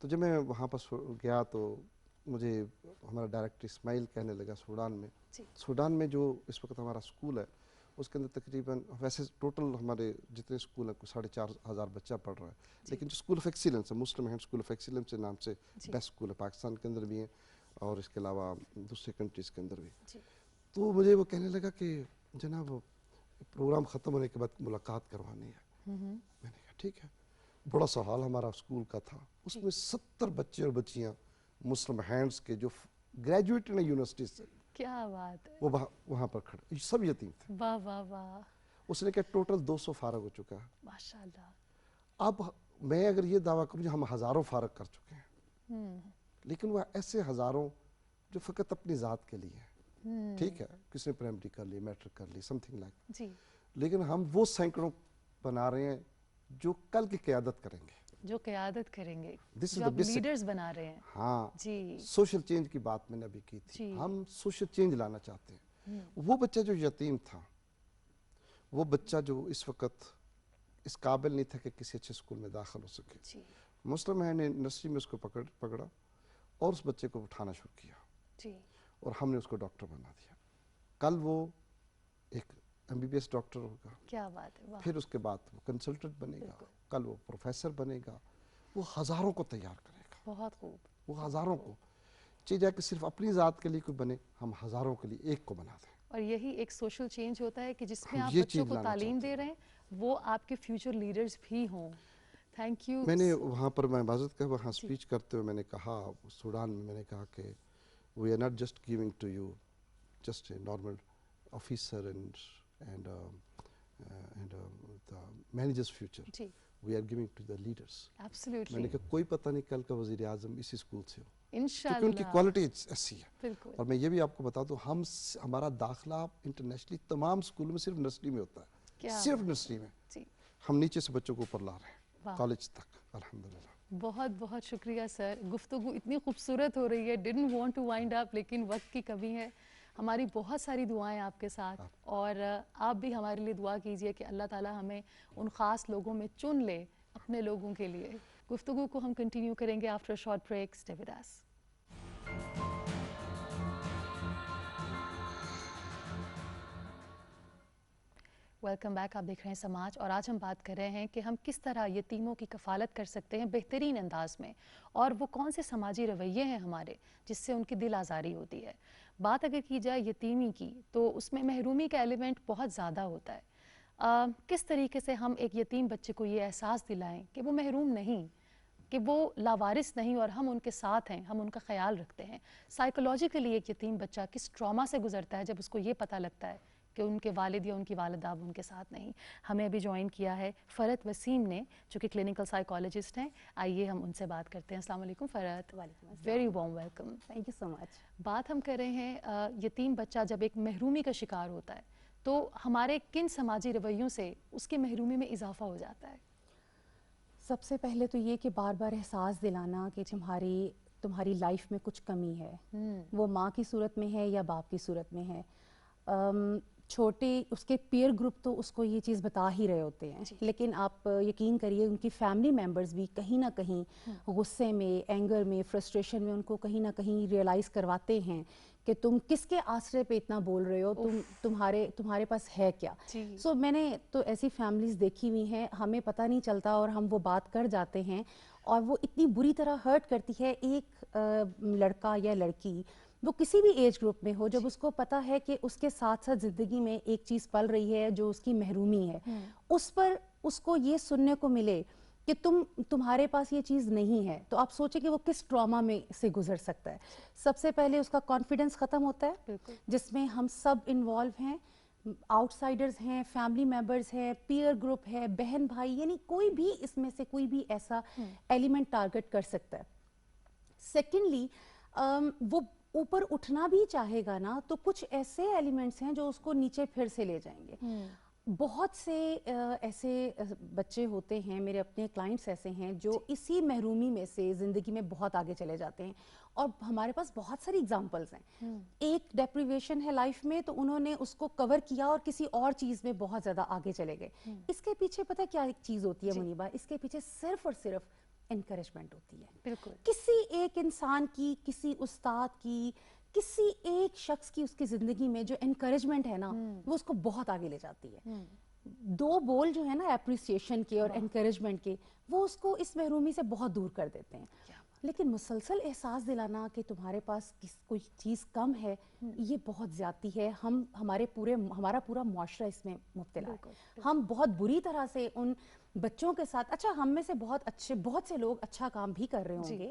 Speaker 3: تو جب میں وہاں پر گیا تو مجھے ہمارا ڈائریکٹر اسماعیل کہنے لگا
Speaker 2: جی
Speaker 3: سوڈان میں جو اس وقت ہمارا اسکول ہے اس کے اندر تقریباً، ویسے ٹوٹل ہمارے جتنے اسکول ہیں 4,500 بچہ پڑھ رہا ہے، لیکن جو اسکول آف ایکسیلنس ہے، مسلم ہینڈ اسکول آف ایکسیلنس کے نام سے بیسٹ اسکول ہے، پاکستان کے اندر بھی ہیں اور اس کے علاوہ دوسرے کنٹریز کے اندر بھی.
Speaker 2: جی
Speaker 3: تو مجھے وہ کہنے لگا کہ جناب پروگرام ختم ہونے کے بعد ملاقات کروانی ہے. میں نے کہا ٹھیک ہے. بڑا سا ہال ہمارا اسکول کا تھا، اس میں 70 بچے اور بچیاں مسلم ہینڈز کے جو گریجویٹ ہیں یونیورسٹی سے،
Speaker 2: کیا بات ہے.
Speaker 3: وہ وہاں پر کھڑے، سب یتیم تھے.
Speaker 2: واہ واہ واہ
Speaker 3: اس نے کہا ٹوٹل 200 فارغ ہو چکا ہے.
Speaker 2: ماشاءاللہ.
Speaker 3: اب میں اگر یہ دعویٰ کروں ہم ہزاروں فارغ کر چکے ہیں، لیکن وہ ایسے ہزاروں جو فقط اپنی ذات کے لیے ہیں. ٹھیک ہے، کسی نے پرائمری کر لی، میٹرک کر لی، سم تھنگ لائک،
Speaker 2: جی
Speaker 3: لیکن ہم وہ سینکڑوں بنا رہے ہیں جو کل کی قیادت کریں گے،
Speaker 2: جو قیادت کریں گے،
Speaker 3: This is
Speaker 2: جو
Speaker 3: the
Speaker 2: آپ
Speaker 3: basic.
Speaker 2: لیڈرز بنا رہے ہیں.
Speaker 3: ہاں
Speaker 2: جی
Speaker 3: سوشل چینج کی بات میں نے ابھی کی تھی.
Speaker 2: جی.
Speaker 3: ہم سوشل چینج لانا چاہتے ہیں. وہ بچہ جو یتیم تھا، وہ بچہ جو اس وقت اس قابل نہیں تھا کہ کسی اچھے اسکول میں داخل ہو سکے،
Speaker 2: جی
Speaker 3: مسلم ہے نے نرسری میں اس کو پکڑا اور اس بچے کو اٹھانا شروع کیا،
Speaker 2: جی
Speaker 3: اور ہم نے اس کو ڈاکٹر بنا دیا. کل وہ ایک MBBS ڈاکٹر ہوگا،
Speaker 2: کیا بات ہے. واہ
Speaker 3: پھر اس کے بعد وہ کنسلٹنٹ بنے گا،
Speaker 2: بالکل.
Speaker 3: کل وہ پروفیسر بنے گا. وہ ہزاروں کو تیار کرے گا،
Speaker 2: بہت خوب.
Speaker 3: وہ ہزاروں کو. چاہیے کہ صرف اپنی ذات کے لیے کوئی بنے، ہم ہزاروں کے لیے ایک کو بنا دیں.
Speaker 2: اور یہی ایک سوشل چینج ہوتا ہے کہ جس میں
Speaker 3: ہم
Speaker 2: آپ
Speaker 3: یہ
Speaker 2: بچوں
Speaker 3: چیز
Speaker 2: کو
Speaker 3: لانا
Speaker 2: تعلیم
Speaker 3: چاہتے
Speaker 2: دے رہے ہیں وہ آپ کے فیوچر لیڈرز بھی ہوں. Thank you.
Speaker 3: میں نے وہاں پر میں معذرت کہا، وہاں اسپیچ کرتے ہوئے میں نے کہا سوڈان میں، میں نے کہا کہ we are not just giving to you just a normal officer and the manager's future.
Speaker 2: جی
Speaker 3: We are giving to the leaders. میں نے
Speaker 2: ایبسلیوٹلی.
Speaker 3: کہا کوئی پتہ نہیں کل کا وزیر اعظم اسی اسکول سے ہو، کیونکہ ان کی
Speaker 2: انشاءاللہ.
Speaker 3: کوالٹی ایسی ہے.
Speaker 2: بالکل.
Speaker 3: اور میں یہ بھی آپ کو بتا دوں، ہمارا داخلہ انٹرنیشنلی تمام اسکولوں میں صرف نرسری میں ہوتا ہے،
Speaker 2: کیا
Speaker 3: صرف
Speaker 2: بات.
Speaker 3: نرسری میں.
Speaker 2: جی
Speaker 3: ہم نیچے سے بچوں کو اوپر لا رہے ہیں
Speaker 2: واہ.
Speaker 3: کالج تک الحمدللہ.
Speaker 2: بہت بہت شکریہ سر. گفتگو اتنی خوبصورت ہو رہی ہے. ڈڈنٹ وانٹ ٹو وائنڈ اپ، لیکن وقت کی کمی ہے. ہماری بہت ساری دعائیں آپ کے ساتھ، اور آپ بھی ہمارے لیے دعا کیجئے کہ اللہ تعالی ہمیں ان خاص لوگوں میں چن لے اپنے لوگوں کے لیے. گفتگو کو ہم کنٹینیو کریں گے after short break. Stay with us. Welcome back. آپ دیکھ رہے ہیں سماج، اور آج ہم بات کر رہے ہیں کہ ہم کس طرح یتیموں کی کفالت کر سکتے ہیں بہترین انداز میں، اور وہ کون سے سماجی رویے ہیں ہمارے جس سے ان کی دل آزاری ہوتی ہے. بات اگر کی جائے یتیمی کی تو اس میں محرومی کا ایلیمنٹ بہت زیادہ ہوتا ہے. کس طریقے سے ہم ایک یتیم بچے کو یہ احساس دلائیں کہ وہ محروم نہیں، کہ وہ لاوارث نہیں، اور ہم ان کے ساتھ ہیں، ہم ان کا خیال رکھتے ہیں. سائیکولوجیکلی ایک یتیم بچہ کس ٹراما سے گزرتا ہے جب اس کو یہ پتہ لگتا ہے کہ ان کے والد یا ان کی والدہ اب ان کے ساتھ نہیں. ہمیں ابھی جوائن کیا ہے فرحت وسیم نے جو کہ کلینکل سائیکالوجسٹ ہیں. آئیے ہم ان سے بات کرتے ہیں. السلام علیکم فرحت.
Speaker 4: وعلیکم السلام.
Speaker 2: Very warm welcome.
Speaker 4: Thank you so much.
Speaker 2: بات ہم کر رہے ہیں یتیم بچہ جب ایک محرومی کا شکار ہوتا ہے تو ہمارے کن سماجی رویوں سے اس کی محرومی میں اضافہ ہو جاتا ہے؟
Speaker 4: سب سے پہلے تو یہ کہ بار بار احساس دلانا کہ تمہاری لائف میں کچھ کمی ہے، وہ ماں کی صورت میں ہے یا باپ کی صورت میں ہے. چھوٹے اس کے پیئر گروپ تو اس کو یہ چیز بتا ہی رہے ہوتے ہیں، لیکن آپ یقین کریے ان کی فیملی ممبرز بھی کہیں نہ کہیں غصے میں، اینگر میں، فرسٹریشن میں ان کو کہیں نہ کہیں ریئلائز کرواتے ہیں کہ تم کس کے آسرے پہ اتنا بول رہے ہو، تمہارے پاس ہے کیا. سو میں نے تو ایسی فیملیز دیکھی ہوئی ہیں، ہمیں پتہ نہیں چلتا اور ہم وہ بات کر جاتے ہیں اور وہ اتنی بری طرح ہرٹ کرتی ہے. ایک لڑکا یا لڑکی وہ کسی بھی ایج گروپ میں ہو، جب اس کو پتہ ہے کہ اس کے ساتھ ساتھ زندگی میں ایک چیز پل رہی ہے جو اس کی محرومی ہے، اس پر اس کو یہ سننے کو ملے کہ تمہارے پاس یہ چیز نہیں ہے، تو آپ سوچیں کہ وہ کس ٹراما میں سے گزر سکتا ہے. سب سے پہلے اس کا کانفیڈنس ختم ہوتا ہے، جس میں ہم سب انوالو ہیں، آؤٹ سائڈرز ہیں، فیملی ممبرز ہیں، پیئر گروپ ہے، بہن بھائی، یعنی کوئی بھی اس میں سے کوئی بھی ایسا ایلیمنٹ ٹارگٹ کر سکتا ہے. سیکنڈلی وہ اوپر اٹھنا بھی چاہے گا نا تو کچھ ایسے ایلیمنٹس ہیں جو اس کو نیچے پھر سے لے جائیں گے. بہت سے ایسے بچے ہوتے ہیں، میرے اپنے کلائنٹس ایسے ہیں جو اسی محرومی میں سے زندگی میں بہت آگے چلے جاتے ہیں، اور ہمارے پاس بہت ساری اگزامپلز ہیں. ایک ڈیپریویشن ہے لائف میں تو انہوں نے اس کو کور کیا اور کسی اور چیز میں بہت زیادہ آگے چلے گئے. اس کے پیچھے پتہ کیا ایک چیز ہوتی ہے منیبہ؟ اس کے پیچھے صرف اور صرف انکریجمنٹ ہوتی ہے. بالکل کسی ایک انسان کی، کسی استاد کی، کسی ایک شخص کی اس کی زندگی میں جو انکریجمنٹ ہے نا وہ اس کو بہت آگے لے جاتی ہے. دو بول جو ہے نا اپریسیشن کے اور انکریجمنٹ کے، وہ اس کو اس محرومی سے بہت دور کر دیتے ہیں. لیکن مسلسل احساس دلانا کہ تمہارے پاس کوئی چیز کم ہے، یہ بہت زیادتی ہے. ہمارا پورا معاشرہ اس میں مبتلا ہے. ہم بہت بری طرح سے ان بچوں کے ساتھ، اچھا ہم میں سے بہت سے لوگ اچھا کام بھی کر رہے ہوں گے،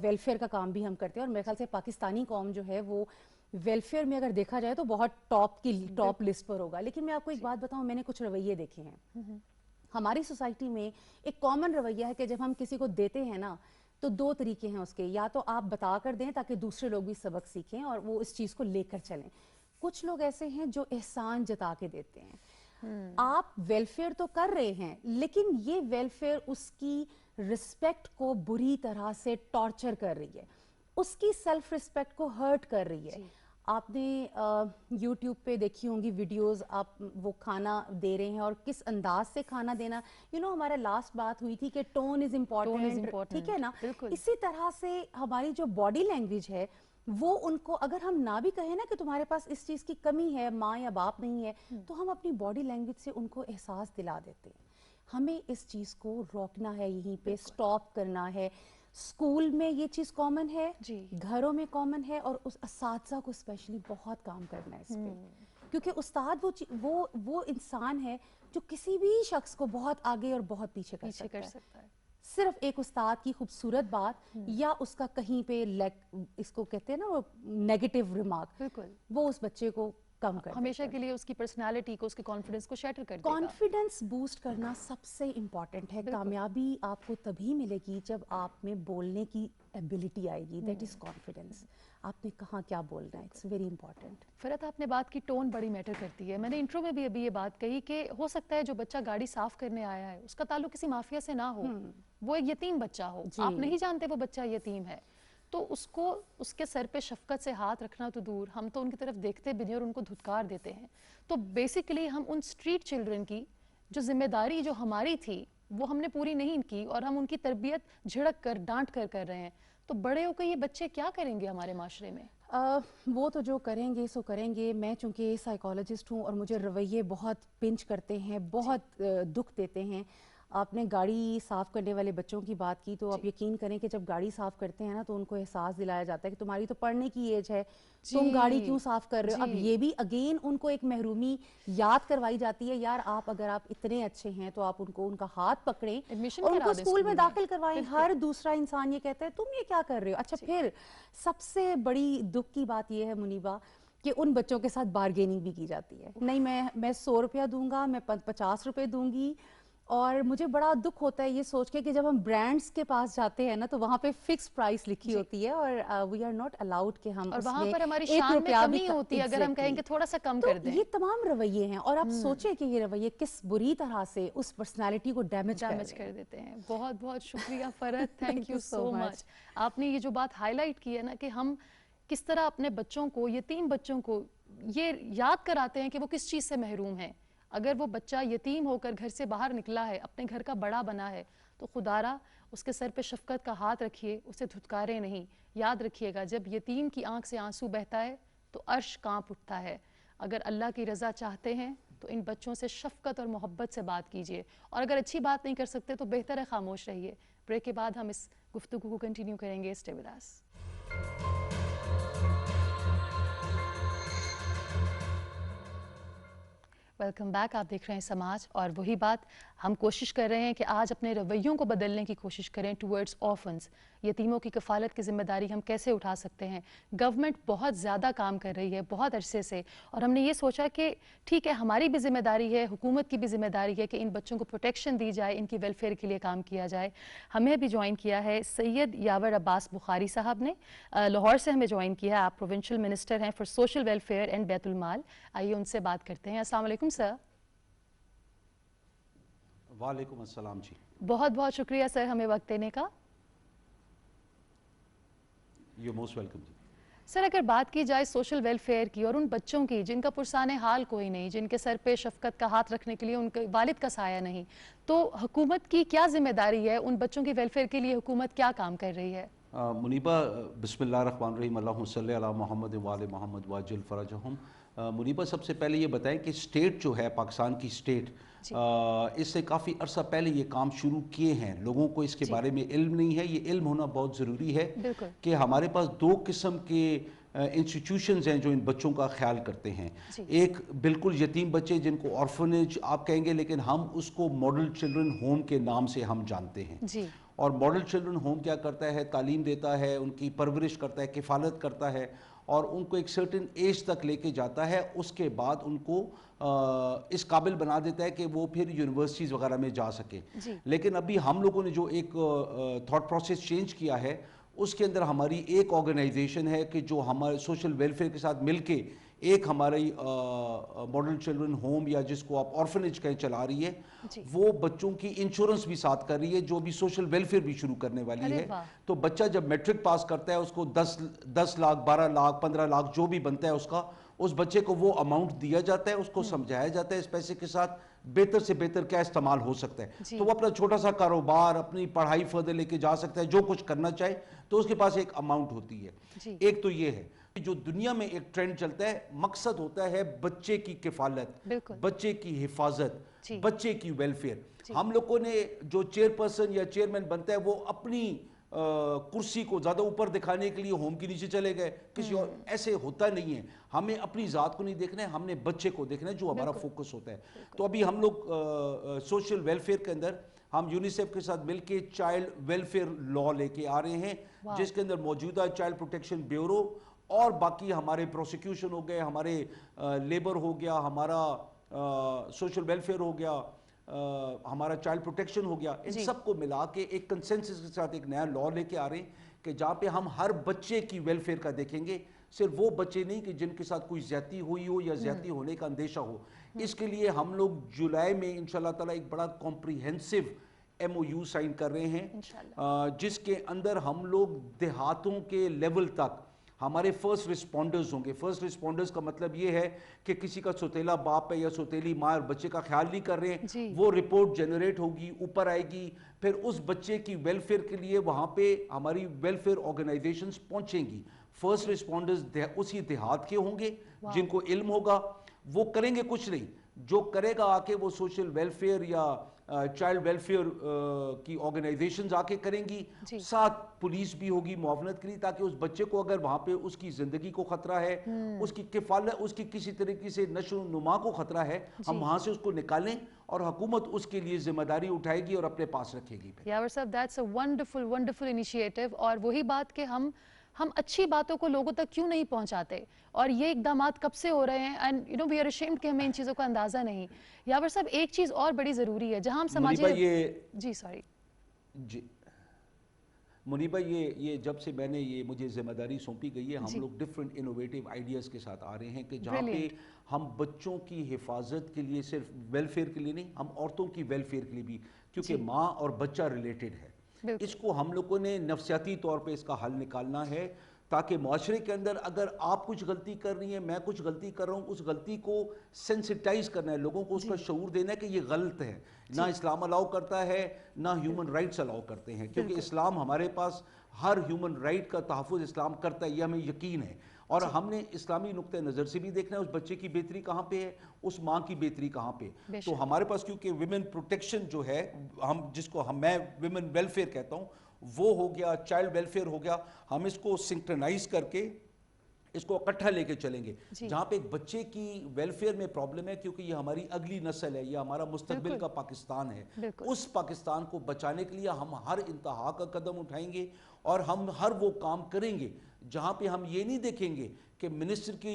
Speaker 4: ویلفیئر کا کام بھی ہم کرتے ہیں، اور میرے خیال سے پاکستانی قوم جو ہے وہ ویلفیئر میں اگر دیکھا جائے تو بہت ٹاپ لسٹ پر ہوگا. لیکن میں آپ کو ایک بات بتاؤں، میں نے کچھ رویے دیکھے ہیں ہماری سوسائٹی میں. ایک کامن رویہ ہے کہ جب ہم کسی کو دیتے ہیں نا تو دو طریقے ہیں اس کے، یا تو آپ بتا کر دیں تاکہ دوسرے لوگ بھی سبق سیکھیں اور وہ اس چیز کو لے کر چلیں. کچھ لوگ ایسے ہیں جو احسان جتا کے دیتے ہیں. آپ ویلفیئر تو کر رہے ہیں لیکن یہ ویلفیئر اس کی رسپیکٹ کو بری طرح سے ٹارچر کر رہی ہے، اس کی سیلف رسپیکٹ کو ہرٹ کر رہی ہے. آپ نے یوٹیوب پہ دیکھی ہوں گی ویڈیوز، آپ وہ کھانا دے رہے ہیں اور کس انداز سے کھانا دینا. ہمارا لاسٹ بات ہوئی تھی کہ ٹون از امپورٹنٹ، ٹھیک ہے نا؟ اسی طرح سے ہماری جو باڈی لینگویج ہے وہ ان کو، اگر ہم نہ بھی کہیں نا کہ تمہارے پاس اس چیز کی کمی ہے، ماں یا باپ نہیں ہے، تو ہم اپنی باڈی لینگویج سے ان کو احساس دلا دیتے ہیں. ہمیں اس چیز کو روکنا ہے، یہیں پہ سٹاپ کرنا ہے. اسکول میں یہ چیز کامن ہے، گھروں میں کامن ہے، اور اس اساتذہ کو اسپیشلی بہت کام کرنا ہے اس پہ. کیونکہ استاد وہ انسان ہے جو کسی بھی شخص کو بہت آگے اور بہت پیچھے کر سکتا ہے. صرف ایک استاد کی خوبصورت بات یا اس کا کہیں پہ اس کو کہتے ہیں نا وہ نیگیٹو ریمارک، وہ اس بچے کو کم کر
Speaker 2: ہمیشہ کے لیے اس کی پرسنالٹی کو، اس کے کانفیڈنس کو شیٹر کر دے گا.
Speaker 4: کانفیڈنس بوسٹ کرنا سب سے امپورٹنٹ ہے. کامیابی آپ کو تبھی ملے گی جب آپ میں بولنے کی ایبلٹی آئے گی. That is confidence. آپ نے کہاں کیا بولنا ہے، اٹس ویری امپورٹنٹ.
Speaker 2: فرحت، آپ نے بات کی ٹون بڑی میٹر کرتی ہے. میں نے انٹرو میں بھی ابھی یہ بات کہی کہ ہو سکتا ہے جو بچہ گاڑی صاف کرنے آیا ہے اس کا تعلق کسی مافیا سے نہ ہو، وہ ایک یتیم بچہ ہو، آپ نہیں جانتے وہ بچہ یتیم ہے، تو اس کو اس کے سر پہ شفقت سے ہاتھ رکھنا تو دور، ہم تو ان کی طرف دیکھتے بھی نہیں اور ان کو دھتکار دیتے ہیں. تو بیسیکلی ہم ان اسٹریٹ چلڈرن کی جو ذمہ داری جو ہماری تھی وہ ہم نے پوری نہیں کی، اور ہم ان کی تربیت جھڑک کر ڈانٹ کر رہے ہیں. تو بڑے ہو کے یہ بچے کیا کریں گے ہمارے معاشرے میں؟
Speaker 4: وہ تو جو کریں گے سو کریں گے. میں چونکہ سائیکالوجسٹ ہوں اور مجھے رویے بہت پنچ کرتے ہیں، بہت دکھ دیتے ہیں. آپ نے گاڑی صاف کرنے والے بچوں کی بات کی، تو آپ یقین کریں کہ جب گاڑی صاف کرتے ہیں نا تو ان کو احساس دلایا جاتا ہے کہ تمہاری تو پڑھنے کی ایج ہے، تم گاڑی کیوں صاف کر رہے ہو. اب یہ بھی اگین ان کو ایک محرومی یاد کروائی جاتی ہے. یار اگر آپ اتنے اچھے ہیں تو آپ ان کا ہاتھ پکڑیں اور ان کو اسکول میں داخل کروائیں. ہر دوسرا انسان یہ کہتا ہے تم یہ کیا کر رہے ہو. اچھا پھر سب سے بڑی دکھ کی بات یہ ہے منیبہ کہ ان بچوں کے ساتھ بارگیننگ بھی کی جاتی ہے. نہیں میں 100 روپیہ دوں گا, میں 50 روپے دوں گی. اور مجھے بڑا دکھ ہوتا ہے یہ سوچ کے کہ جب ہم برانڈس کے پاس جاتے ہیں نا تو وہاں پہ فکس پرائس لکھی ہوتی ہے اور وی آر ناٹ الاؤڈ کہ ہم
Speaker 2: اور
Speaker 4: اس
Speaker 2: وہاں
Speaker 4: میں
Speaker 2: پر ہماری
Speaker 4: 1
Speaker 2: شان میں
Speaker 4: روپیہ بھی
Speaker 2: کمی ہوتی ہے اگر ہم کہیں کہ تھوڑا سا کم کر دیں.
Speaker 4: یہ تمام رویے ہیں اور آپ سوچیں کہ یہ رویے کس بری طرح سے اس پرسنالٹی کو ڈیمیج
Speaker 2: کر دیتے ہیں. بہت بہت شکریہ فرحت, تھینک یو سو مچ. آپ نے یہ جو بات ہائی لائٹ کی ہے نا کہ ہم کس طرح اپنے بچوں کو, یتیم بچوں کو یہ یاد کراتے ہیں کہ وہ کس چیز سے محروم ہیں. اگر وہ بچہ یتیم ہو کر گھر سے باہر نکلا ہے, اپنے گھر کا بڑا بنا ہے, تو خدا را اس کے سر پہ شفقت کا ہاتھ رکھیے, اسے دھتکارے نہیں. یاد رکھیے گا جب یتیم کی آنکھ سے آنسو بہتا ہے تو عرش کانپ اٹھتا ہے. اگر اللہ کی رضا چاہتے ہیں تو ان بچوں سے شفقت اور محبت سے بات کیجیے, اور اگر اچھی بات نہیں کر سکتے تو بہتر ہے خاموش رہیے. بریک کے بعد ہم اس گفتگو کو کنٹینیو کریں گے. Stay with us. Welcome back. آپ دیکھ رہے ہیں سماج, اور وہی بات ہم کوشش کر رہے ہیں کہ آج اپنے رویوں کو بدلنے کی کوشش کریں ٹورڈز آرفنز. یتیموں کی کفالت کی ذمہ داری ہم کیسے اٹھا سکتے ہیں. گورنمنٹ بہت زیادہ کام کر رہی ہے بہت عرصے سے, اور ہم نے یہ سوچا کہ ٹھیک ہے ہماری بھی ذمہ داری ہے, حکومت کی بھی ذمہ داری ہے کہ ان بچوں کو پروٹیکشن دی جائے, ان کی ویلفیئر کے لیے کام کیا جائے. ہمیں بھی جوائن کیا ہے سید یاور عباس بخاری صاحب نے, لاہور سے ہمیں جوائن کیا ہے. آپ پروونشل منسٹر ہیں فار سوشل ویلفیئر اینڈ بیت المال. آئیے ان سے بات کرتے ہیں. السلام علیکم سر.
Speaker 5: وعلیکم السلام جی.
Speaker 2: بہت بہت شکریہ سر ہمیں وقت دینے کا.
Speaker 5: یو موسٹ ویلکم جی.
Speaker 2: سر اگر بات کی جائے سوشل ویلفیئر کی اور ان بچوں کی جن کا پرسان حال کوئی نہیں, جن کے سر پہ شفقت کا ہاتھ رکھنے کے لیے ان کے والد کا سایہ نہیں, تو حکومت کی کیا ذمہ داری ہے, ان بچوں کی ویلفیئر کے لیے حکومت کیا کام کر رہی ہے؟
Speaker 5: منیبہ, بسم اللہ الرحمن الرحیم, اللہم صلی علی محمد وآل محمد واجل فرجہم. منیبہ سب سے پہلے یہ بتائیں کہ اسٹیٹ جو ہے, پاکستان کی اسٹیٹ, اس سے کافی عرصہ پہلے یہ کام شروع کیے ہیں. لوگوں کو اس کے بارے میں علم نہیں ہے. یہ علم ہونا بہت ضروری ہے کہ ہمارے پاس 2 قسم کے انسٹیٹیوشنز ہیں جو ان بچوں کا خیال کرتے ہیں. ایک بالکل یتیم بچے جن کو آرفنیج آپ کہیں گے, لیکن ہم اس کو ماڈل چلڈرن ہوم کے نام سے ہم جانتے ہیں. اور ماڈل چلڈرن ہوم کیا کرتا ہے, تعلیم دیتا ہے, ان کی پرورش کرتا ہے, کفالت کرتا ہے, اور ان کو ایک سرٹن ایج تک لے کے جاتا ہے. اس کے بعد ان کو اس قابل بنا دیتا ہے کہ وہ پھر یونیورسٹیز وغیرہ میں جا سکیں. لیکن ابھی ہم لوگوں نے جو ایک تھاٹ پروسیس چینج کیا ہے, اس کے اندر ہماری ایک آرگنائزیشن ہے کہ جو ہمارے سوشل ویلفیئر کے ساتھ مل کے ایک ہماری ماڈل چلڈرن ہوم یا جس کو آپ آرفنیج کہیں چلا رہی ہے, وہ بچوں کی انشورنس بھی ساتھ کر رہی ہے, جو بھی سوشل ویلفیئر بھی شروع کرنے والی ہے. تو بچہ جب میٹرک پاس کرتا ہے اس کو 10 لاکھ 12 لاکھ 15 لاکھ جو بھی بنتا ہے اس کا, اس بچے کو وہ اماؤنٹ دیا جاتا ہے, اس کو سمجھایا جاتا ہے اس پیسے کے ساتھ بہتر سے بہتر کیا استعمال ہو سکتا ہے. تو وہ اپنا چھوٹا سا کاروبار, اپنی پڑھائی فردر لے کے جا سکتا ہے, جو کچھ کرنا چاہے تو اس کے پاس ایک اماؤنٹ ہوتی ہے. ایک تو یہ ہے جو دنیا میں ایک ٹرینڈ چلتا ہے, مقصد ہوتا ہے بچے کی کفالت, بچے کی حفاظت, بچے کی ویلفیئر. ہم لوگوں نے جو چیئرپرسن یا چیئرمین بنتا ہے وہ اپنی کرسی کو زیادہ اوپر دکھانے کے لیے ہوم کے نیچے چلے گئے, کسی اور ایسے ہوتا نہیں ہے. ہمیں اپنی ذات کو نہیں دیکھنا ہے, ہم نے بچے کو دیکھنا ہے, جو ہمارا فوکس ہوتا ہے. تو ابھی ہم لوگ سوشل ویلفیئر کے اندر ہم یونیسیف کے ساتھ مل کے چائلڈ ویلفیئر لا لے کے آ رہے ہیں, جس کے اندر موجودہ چائلڈ پروٹیکشن بیورو اور باقی ہمارے پروسیکیوشن ہو گئے, ہمارے لیبر ہو گیا, ہمارا سوشل ویلفیئر ہو گیا, ہمارا چائلڈ پروٹیکشن ہو گیا, ان سب کو ملا کے ایک کنسنسس کے ساتھ ایک نیا لا لے کے آ رہے ہیں کہ جہاں پہ ہم ہر بچے کی ویلفیئر کا دیکھیں گے. صرف وہ بچے نہیں کہ جن کے ساتھ کوئی زیادتی ہوئی ہو یا زیادتی ہونے کا اندیشہ ہو. اس کے لیے ہم لوگ جولائی میں انشاءاللہ تعالیٰ ایک بڑا کمپریہنسو MOU سائن کر رہے ہیں, جس کے اندر ہم لوگ دیہاتوں کے لیول تک ہمارے فرسٹ رسپونڈرز ہوں گے. فرسٹ رسپونڈرز کا مطلب یہ ہے کہ کسی کا سوتیلا باپ ہے یا سوتیلی ماں اور بچے کا خیال نہیں کر رہے ہیں, وہ رپورٹ جنریٹ ہوگی, اوپر آئے گی, پھر اس بچے کی ویلفیئر کے لیے وہاں پہ ہماری ویلفیئر آرگنائزیشنز پہنچیں گی. فرسٹ رسپونڈرز اسی دیہات کے ہوں گے, جن کو علم ہوگا. وہ کریں گے کچھ نہیں, جو کرے گا آ کے وہ سوشل ویلفیئر یا چائلڈ ویلفیئر کی آرگنائزیشنز آ کے کریں گی. ساتھ پولیس بھی ہوگی معاونت کے لیے, تاکہ اس بچے کو اگر وہاں پہ اس کی زندگی کو خطرہ ہے, اس کی کفالت, اس کی کسی طریقے سے نشو و نما کو خطرہ ہے, ہم وہاں سے اس کو نکالیں اور حکومت اس کے لیے ذمہ داری اٹھائے گی اور اپنے پاس رکھے گی.
Speaker 2: یاور صاحب, دیٹس اے ونڈرفل انیشیٹو. اور وہی بات کہ ہم ہم اچھی باتوں کو لوگوں تک کیوں نہیں پہنچاتے؟ اور یہ اقدامات کب سے ہو رہے ہیں؟ And you know we are ashamed کہ ہمیں ان چیزوں کا اندازہ نہیں. یاور صاحب ایک چیز اور بڑی ضروری ہے جہاں ہم سماجی جی سوری
Speaker 5: جی منیبہ یہ جب سے میں نے یہ مجھے ذمہ داری سونپی گئی ہے ہم لوگ ڈفرینٹ انوویٹیو آئیڈیاز کے ساتھ آ رہے ہیں کہ جہاں پہ ہم بچوں کی حفاظت کے لیے صرف ویلفیئر کے لیے نہیں ہم عورتوں کی ویلفیئر کے لیے بھی کیونکہ ماں اور بچہ ریلیٹڈ ہے اس کو ہم لوگوں نے نفسیاتی طور پہ اس کا حل نکالنا ہے تاکہ معاشرے کے اندر اگر آپ کچھ غلطی کر رہی ہیں میں کچھ غلطی کر رہا ہوں اس غلطی کو سینسٹائز کرنا ہے لوگوں کو اس کا شعور دینا ہے کہ یہ غلط ہے نہ اسلام الاؤ کرتا ہے نہ ہیومن رائٹس الاؤ کرتے ہیں کیونکہ اسلام ہمارے پاس ہر ہیومن رائٹ کا تحفظ اسلام کرتا ہے یہ ہمیں یقین ہے اور ہم نے اسلامی نقطہ نظر سے بھی دیکھنا ہے اس بچے کی بہتری کہاں پہ ہے اس ماں کی بہتری کہاں پہ تو ہمارے پاس کیونکہ ویمن پروٹیکشن جو ہے ہم جس کو میں ویمن ویلفیئر کہتا ہوں وہ ہو گیا چائلڈ ویلفیئر ہو گیا ہم اس کو سنکرنائز کر کے اس کو اکٹھا لے کے چلیں گے جہاں پہ ایک بچے کی ویلفیئر میں پرابلم ہے کیونکہ یہ ہماری اگلی نسل ہے یہ ہمارا مستقبل کا پاکستان ہے اس پاکستان کو بچانے کے لیے ہم ہر انتہا کا قدم اٹھائیں گے اور ہم ہر وہ کام کریں گے جہاں پہ ہم یہ نہیں دیکھیں گے کہ منسٹر کی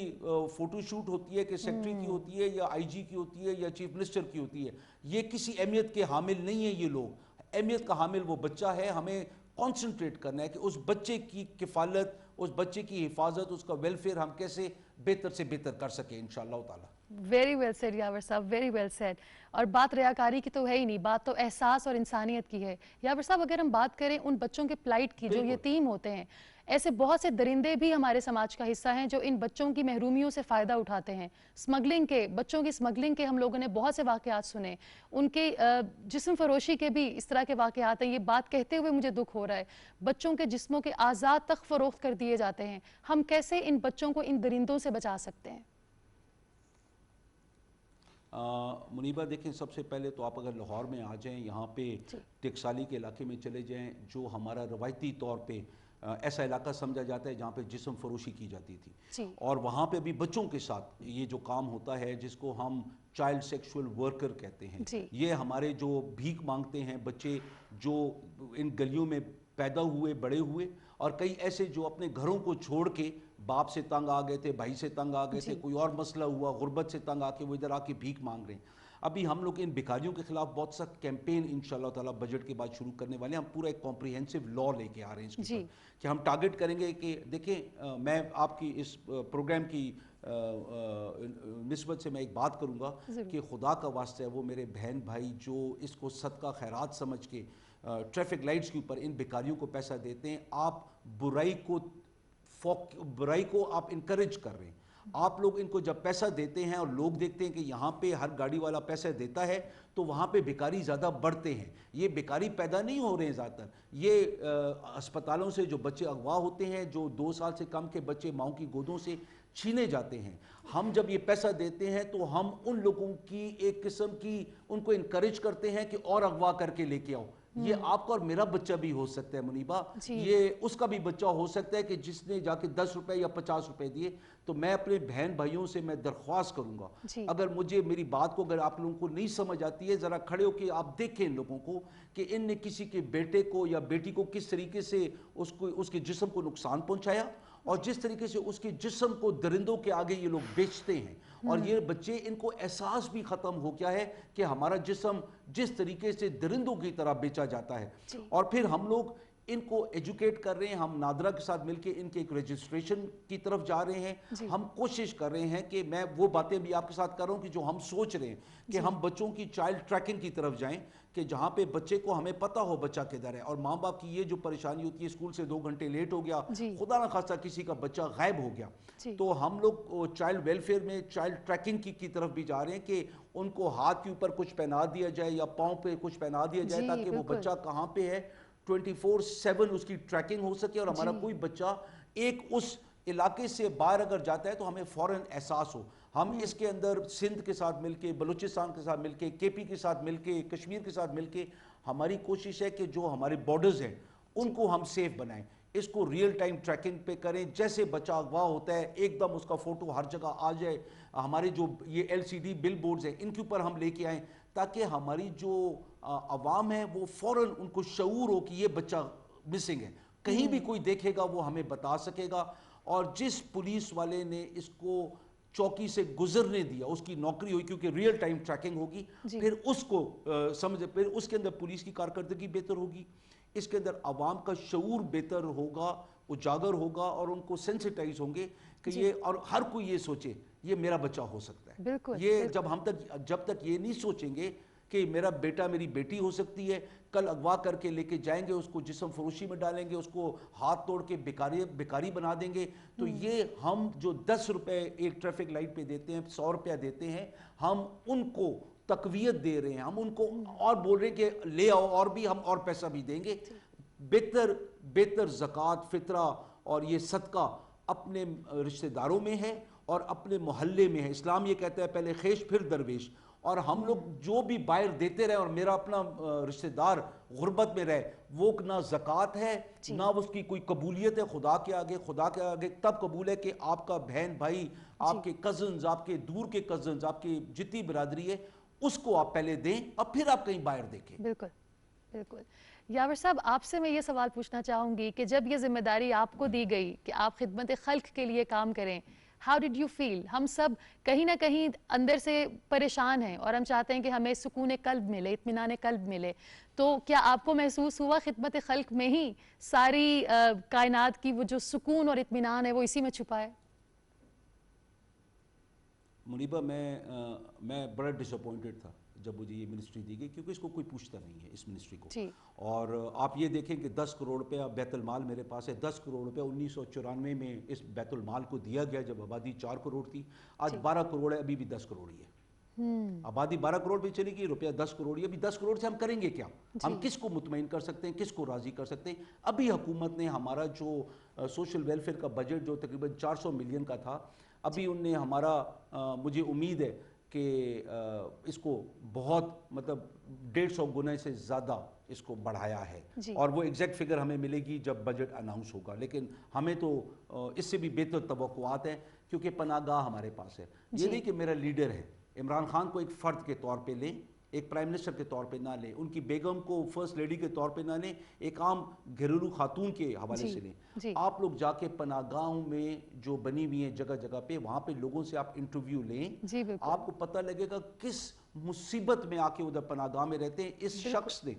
Speaker 5: فوٹو شوٹ ہوتی ہے کہ سیکٹری کی ہوتی ہے یا آئی جی کی ہوتی ہے یا چیف منسٹر کی ہوتی ہے یہ کسی اہمیت کے حامل نہیں ہیں یہ لوگ اہمیت کا حامل وہ بچہ ہے ہمیں کانسنٹریٹ کرنا ہے کہ اس بچے کی کفالت اس بچے کی حفاظت اس کا ویلفیئر ہم کیسے بہتر سے بہتر کر سکیں انشاءاللہ تعالی.
Speaker 2: ویری ویل سیڈ یاور صاحب ویری ویل سیڈ. اور بات ریاکاری کی تو ہے ہی نہیں بات تو احساس اور انسانیت کی ہے. یاور صاحب اگر ہم بات کریں ان بچوں کے پلائٹ کی جو یتیم ہوتے ہیں ایسے بہت سے درندے بھی ہمارے سماج کا حصہ ہیں جو ان بچوں کی محرومیوں سے فائدہ اٹھاتے ہیں. سمگلنگ کے بچوں کی سمگلنگ کے ہم لوگوں نے بہت سے واقعات سنے ان کے جسم فروشی کے بھی اس طرح کے واقعات ہیں. یہ بات کہتے ہوئے مجھے دکھ ہو رہا ہے بچوں کے جسموں کے آزاد تک فروخت کر دیے جاتے ہیں. ہم کیسے ان بچوں کو ان درندوں سے بچا سکتے ہیں؟
Speaker 5: منیبہ دیکھیں سب سے پہلے تو آپ اگر لاہور میں آ جائیں یہاں پہ ٹیکسالی کے علاقے میں چلے جائیں جو ہمارا روایتی طور پہ ایسا علاقہ سمجھا جاتا ہے جہاں پہ جسم فروشی کی جاتی تھی اور وہاں پہ بھی بچوں کے ساتھ یہ جو کام ہوتا ہے جس کو ہم چائلڈ سیکشول ورکر کہتے ہیں یہ ہمارے جو بھیک مانگتے ہیں بچے جو ان گلیوں میں پیدا ہوئے بڑے ہوئے اور کئی ایسے جو اپنے گھروں کو چھوڑ کے باپ سے تنگ آ گئے تھے بھائی سے تنگ آ گئے تھے کوئی اور مسئلہ ہوا غربت سے تنگ آ کے وہ ادھر آ کے بھیک مانگ رہے ہیں. ابھی ہم لوگ ان بھکاریوں کے خلاف بہت سا کیمپین انشاءاللہ تعالیٰ بجٹ کے بعد شروع کرنے والے ہیں. ہم پورا ایک کمپریہنسو لا لے کے آ رہے ہیں اس کے اوپر کہ ہم ٹارگٹ کریں گے کہ دیکھیں میں آپ کی اس پروگرام کی نسبت سے میں ایک بات کروں گا کہ خدا کا واسطہ ہے وہ میرے بہن بھائی جو اس کو صدقہ خیرات سمجھ کے ٹریفک لائٹس کے اوپر ان بھکاریوں کو پیسہ دیتے ہیں آپ برائی کو آپ انکریج کر رہے ہیں. آپ لوگ ان کو جب پیسہ دیتے ہیں اور لوگ دیکھتے ہیں کہ یہاں پہ ہر گاڑی والا پیسہ دیتا ہے تو وہاں پہ بھکاری زیادہ بڑھتے ہیں. یہ بھکاری پیدا نہیں ہو رہے ہیں زیادہ تر یہ اسپتالوں سے جو بچے اغوا ہوتے ہیں جو 2 سال سے کم کے بچے ماؤں کی گودوں سے چھینے جاتے ہیں. ہم جب یہ پیسہ دیتے ہیں تو ہم ان لوگوں کی ایک قسم کی ان کو انکریج کرتے ہیں کہ اور اغوا کر کے لے کے آؤ. یہ آپ کا اور میرا بچہ بھی ہو سکتا ہے منیبہ یہ اس کا بھی بچہ ہو سکتا ہے کہ جس نے جا کے 10 روپے یا 50 روپے دیے. تو میں اپنے بہن بھائیوں سے میں درخواست کروں گا اگر مجھے میری بات کو اگر آپ لوگوں کو نہیں سمجھ آتی ہے ذرا کھڑے ہو کے آپ دیکھیں ان لوگوں کو کہ ان نے کسی کے بیٹے کو یا بیٹی کو کس طریقے سے اس کے جسم کو نقصان پہنچایا اور جس طریقے سے اس کے جسم کو درندوں کے آگے یہ لوگ بیچتے ہیں. اور یہ بچے ان کو احساس بھی ختم ہو گیا ہے کہ ہمارا جسم جس طریقے سے درندوں کی طرح بیچا جاتا ہے. اور پھر ہم لوگ ان کو ایجوکیٹ کر رہے ہیں ہم نادرا کے ساتھ مل کے ان کے ایک رجسٹریشن کی طرف جا رہے ہیں. ہم کوشش کر رہے ہیں کہ میں وہ باتیں بھی آپ کے ساتھ کر رہا ہوں کہ جو ہم سوچ رہے ہیں کہ ہم بچوں کی چائلڈ ٹریکنگ کی طرف جائیں کہ جہاں پہ بچے کو ہمیں پتہ ہو بچہ کدھر ہے. اور ماں باپ کی یہ جو پریشانی ہوتی ہے اسکول سے 2 گھنٹے لیٹ ہو گیا خدا نہ خواستہ کسی کا بچہ غائب ہو گیا تو ہم لوگ چائلڈ ویلفیئر میں چائلڈ ٹریکنگ کی طرف بھی جا رہے ہیں کہ ان کو ہاتھ کے اوپر کچھ پہنا دیا جائے یا پاؤں پہ کچھ پہنا دیا جائے تاکہ وہ بچہ کہاں پہ ہے 24/7 اس کی ٹریکنگ ہو سکے اور ہمارا کوئی بچہ ایک اس علاقے سے باہر اگر جاتا ہے تو ہمیں فوراً احساس ہو. ہم اس کے اندر سندھ کے ساتھ مل کے بلوچستان کے ساتھ مل کے KP کے ساتھ مل کے کشمیر کے ساتھ مل کے ہماری کوشش ہے کہ جو ہمارے بارڈرز ہیں ان کو ہم سیف بنائیں. اس کو ریئل ٹائم ٹریکنگ پہ کریں جیسے بچہ اغوا ہوتا ہے ایک دم اس کا فوٹو ہر جگہ آ جائے. ہمارے جو یہ LCD بل بورڈز ہیں ان کے اوپر ہم لے کے آئیں تاکہ ہماری جو عوام ہے وہ فوراً ان کو شعور ہو کہ یہ بچہ مسنگ ہے. کہیں بھی کوئی دیکھے گا وہ ہمیں بتا سکے گا، اور جس پولیس والے نے اس کو چوکی سے گزرنے دیا اس کی نوکری ہوئی، کیونکہ ریئل ٹائم ٹریکنگ ہوگی، پھر اس کو سمجھے، پھر اس کے اندر پولیس کی کارکردگی بہتر ہوگی، اس کے اندر عوام کا شعور بہتر ہوگا، اجاگر ہوگا، اور ان کو سینسیٹائز ہوں گے کہ یہ، اور ہر کوئی یہ سوچے یہ میرا بچہ ہو سکتا ہے۔ یہ جب تک یہ نہیں سوچیں گے کہ میرا بیٹا میری بیٹی ہو سکتی ہے، کل اغوا کر کے لے کے جائیں گے، اس کو جسم فروشی میں ڈالیں گے، اس کو ہاتھ توڑ کے بیکاری بنا دیں گے، تو یہ ہم جو 10 روپے ایک ٹریفک لائٹ پہ دیتے ہیں، 100 روپیہ دیتے ہیں، ہم ان کو تقویت دے رہے ہیں، ہم ان کو اور بول رہے ہیں کہ لے آؤ، اور بھی ہم اور پیسہ بھی دیں گے۔ بہتر زکوٰۃ، فطرہ اور یہ صدقہ اپنے رشتہ داروں میں ہے اور اپنے محلے میں ہے۔ اسلام یہ کہتا ہے پہلے خیش پھر درویش، اور ہم لوگ جو بھی باہر دیتے رہے اور میرا اپنا رشتہ دار غربت میں رہے، وہ نہ زکوٰۃ ہے نہ اس کی کوئی قبولیت ہے خدا کے آگے۔ خدا کے آگے تب قبول ہے کہ آپ کا بہن بھائی، آپ کے کزنز، آپ کے دور کے کزنز، آپ کی جتنی برادری ہے، اس کو آپ پہلے دیں اور پھر آپ کہیں باہر دیکھیں۔
Speaker 2: بالکل بالکل۔ یاور صاحب، آپ سے میں یہ سوال پوچھنا چاہوں گی کہ جب یہ ذمہ داری آپ کو دی گئی کہ آپ خدمت خلق کے لیے کام کریں، ہاؤ ڈڈ یو فیل؟ ہم سب کہیں نہ کہیں اندر سے پریشان ہیں اور ہم چاہتے ہیں کہ ہمیں سکون قلب ملے، اطمینان قلب ملے، تو کیا آپ کو محسوس ہوا خدمت خلق میں ہی ساری کائنات کی وہ جو سکون اور اطمینان ہے وہ اسی میں چھپا ہے؟
Speaker 5: منیبہ، میں بڑا ڈس اپوائنٹڈ تھا جب مجھے یہ منسٹری دی گئی، کیونکہ اس کو کوئی پوچھتا نہیں ہے اس منسٹری کو، اور آپ یہ دیکھیں کہ 10 کروڑ روپیہ بیت المال میرے پاس ہے۔ 10 کروڑ روپیہ 1994 میں اس بیت المال کو دیا گیا جب آبادی 4 کروڑ تھی، آج 12 کروڑ ہے، ابھی بھی 10 کروڑ ہی ہے۔ آبادی 12 کروڑ پہ چلی گئی، روپیہ 10 کروڑ ہی، ابھی 10 کروڑ سے ہم کریں گے کیا؟ ہم کس کو مطمئن کر سکتے ہیں، کس کو راضی کر سکتے ہیں؟ ابھی حکومت نے ہمارا جو سوشل ویلفیئر کا بجٹ جو تقریباً 400 ملین کا تھا، ابھی ان نے ہمارا، مجھے امید ہے کہ اس کو بہت مطلب 150 گنے سے زیادہ اس کو بڑھایا ہے، اور وہ ایگزیکٹ فگر ہمیں ملے گی جب بجٹ اناؤنس ہوگا، لیکن ہمیں تو اس سے بھی بہتر توقعات ہیں، کیونکہ پناہ گاہ ہمارے پاس ہے۔ یہ نہیں کہ میرا لیڈر ہے، عمران خان کو ایک فرد کے طور پہ لیں، ایک پرائم منسٹر کے طور پہ نہ لیں، ان کی بیگم کو فرسٹ لیڈی کے طور پہ نہ لیں، ایک عام گھریلو خاتون کے حوالے سے لیں۔ آپ لوگ جا کے پناہ گاہوں میں جو بنی ہوئی ہیں جگہ جگہ پہ، وہاں پہ لوگوں سے آپ انٹرویو لیں، آپ کو پتہ لگے گا کس مصیبت میں آ کے ادھر پناہ گاہ میں رہتے ہیں۔ اس شخص نے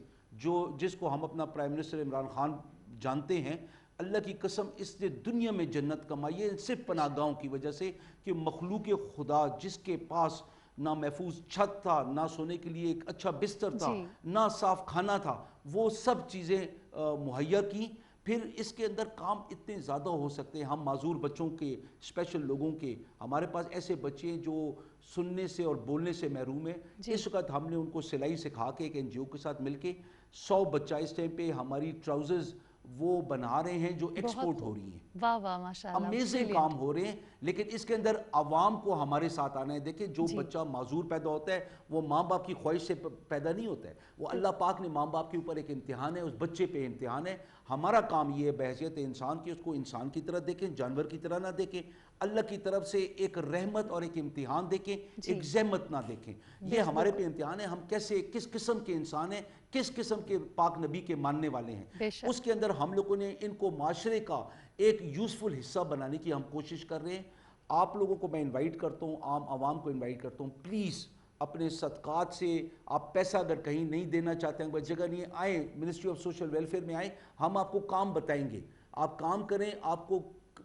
Speaker 5: جس کو ہم اپنا پرائم منسٹر عمران خان جانتے ہیں، اللہ کی قسم اس نے دنیا میں جنت کمائی ہے صرف پناہ گاہوں کی وجہ سے، کہ مخلوق خدا جس کے پاس نہ محفوظ چھت تھا، نہ سونے کے لیے ایک اچھا بستر تھا، نہ صاف کھانا تھا، وہ سب چیزیں مہیا کی۔ پھر اس کے اندر کام اتنے زیادہ ہو سکتے ہیں، ہم معذور بچوں کے، اسپیشل لوگوں کے، ہمارے پاس ایسے بچے ہیں جو سننے سے اور بولنے سے محروم ہیں۔ اس وقت ہم نے ان کو سلائی سکھا کے ایک NGO کے ساتھ مل کے 100 بچہ اس ٹائم پہ ہماری ٹراؤزرز وہ بنا رہے ہیں جو ایکسپورٹ ہو رہی ہیں۔
Speaker 2: واہ واہ، ماشاءاللہ،
Speaker 5: امیزنگ کام ہو رہے ہیں، لیکن اس کے اندر عوام کو ہمارے ساتھ آنا ہے۔ دیکھیں، جو بچہ معذور پیدا ہوتا ہے وہ ماں باپ کی خواہش سے پیدا نہیں ہوتا ہے، وہ اللہ پاک نے ماں باپ کے اوپر ایک امتحان ہے، اس بچے پہ امتحان ہے۔ ہمارا کام یہ ہے بحیثیت انسان کی، اس کو انسان کی طرح دیکھیں، جانور کی طرح نہ دیکھیں، اللہ کی طرف سے ایک رحمت اور ایک امتحان دیکھیں، ایک زحمت نہ دیکھیں۔ یہ ہمارے پہ امتحان ہے، ہم کیسے، کس قسم کے انسان ہیں، کس قسم کے پاک نبی کے ماننے والے ہیں۔ اس کے اندر ہم لوگوں نے ان کو معاشرے کا ایک یوزفل حصہ بنانے کی ہم کوشش کر رہے ہیں۔ آپ لوگوں کو میں انوائٹ کرتا ہوں، عام عوام کو انوائٹ کرتا ہوں، پلیز اپنے صدقات سے، آپ پیسہ اگر کہیں نہیں دینا چاہتے ہیں، کوئی جگہ نہیں ہے، آئیں منسٹری آف سوشل ویلفیئر میں آئیں، ہم آپ کو کام بتائیں گے، آپ کام کریں، آپ کو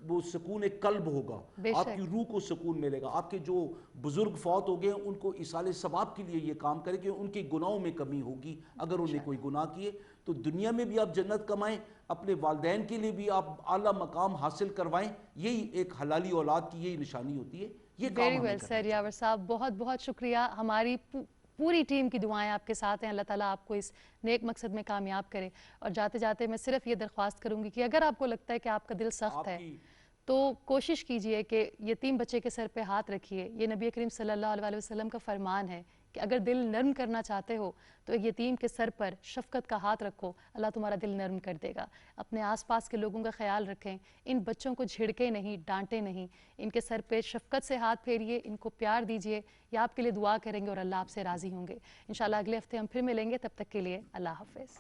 Speaker 5: وہ سکون قلب ہوگا، آپ کی روح کو سکون ملے گا۔ آپ کے جو بزرگ فوت ہو گئے ہیں ان کو ایصال ثواب کے لیے یہ کام کریں کہ ان کے گناہوں میں کمی ہوگی اگر انہوں نے کوئی گناہ کیے، تو دنیا میں بھی آپ جنت کمائیں، اپنے والدین کے لیے بھی آپ اعلیٰ مقام حاصل کروائیں۔ یہی ایک حلالی اولاد کی یہی نشانی ہوتی ہے۔ یہ کام
Speaker 2: ویری ویل سر یاور صاحب، بہت بہت شکریہ۔ ہماری پوری ٹیم کی دعائیں آپ کے ساتھ ہیں، اللہ تعالیٰ آپ کو اس نیک مقصد میں کامیاب کرے۔ اور جاتے جاتے میں صرف یہ درخواست کروں گی کہ اگر آپ کو لگتا ہے کہ آپ کا دل سخت ہے تو کوشش کیجئے کہ یتیم بچے کے سر پہ ہاتھ رکھیے۔ یہ نبی کریم صلی اللہ علیہ وسلم کا فرمان ہے کہ اگر دل نرم کرنا چاہتے ہو تو ایک یتیم کے سر پر شفقت کا ہاتھ رکھو، اللہ تمہارا دل نرم کر دے گا۔ اپنے آس پاس کے لوگوں کا خیال رکھیں، ان بچوں کو جھڑکے نہیں، ڈانٹے نہیں، ان کے سر پہ شفقت سے ہاتھ پھیریے، ان کو پیار دیجئے، یہ آپ کے لیے دعا کریں گے اور اللہ آپ سے راضی ہوں گے۔ انشاءاللہ اگلے ہفتے ہم پھر ملیں گے، تب تک کے لیے اللہ حافظ۔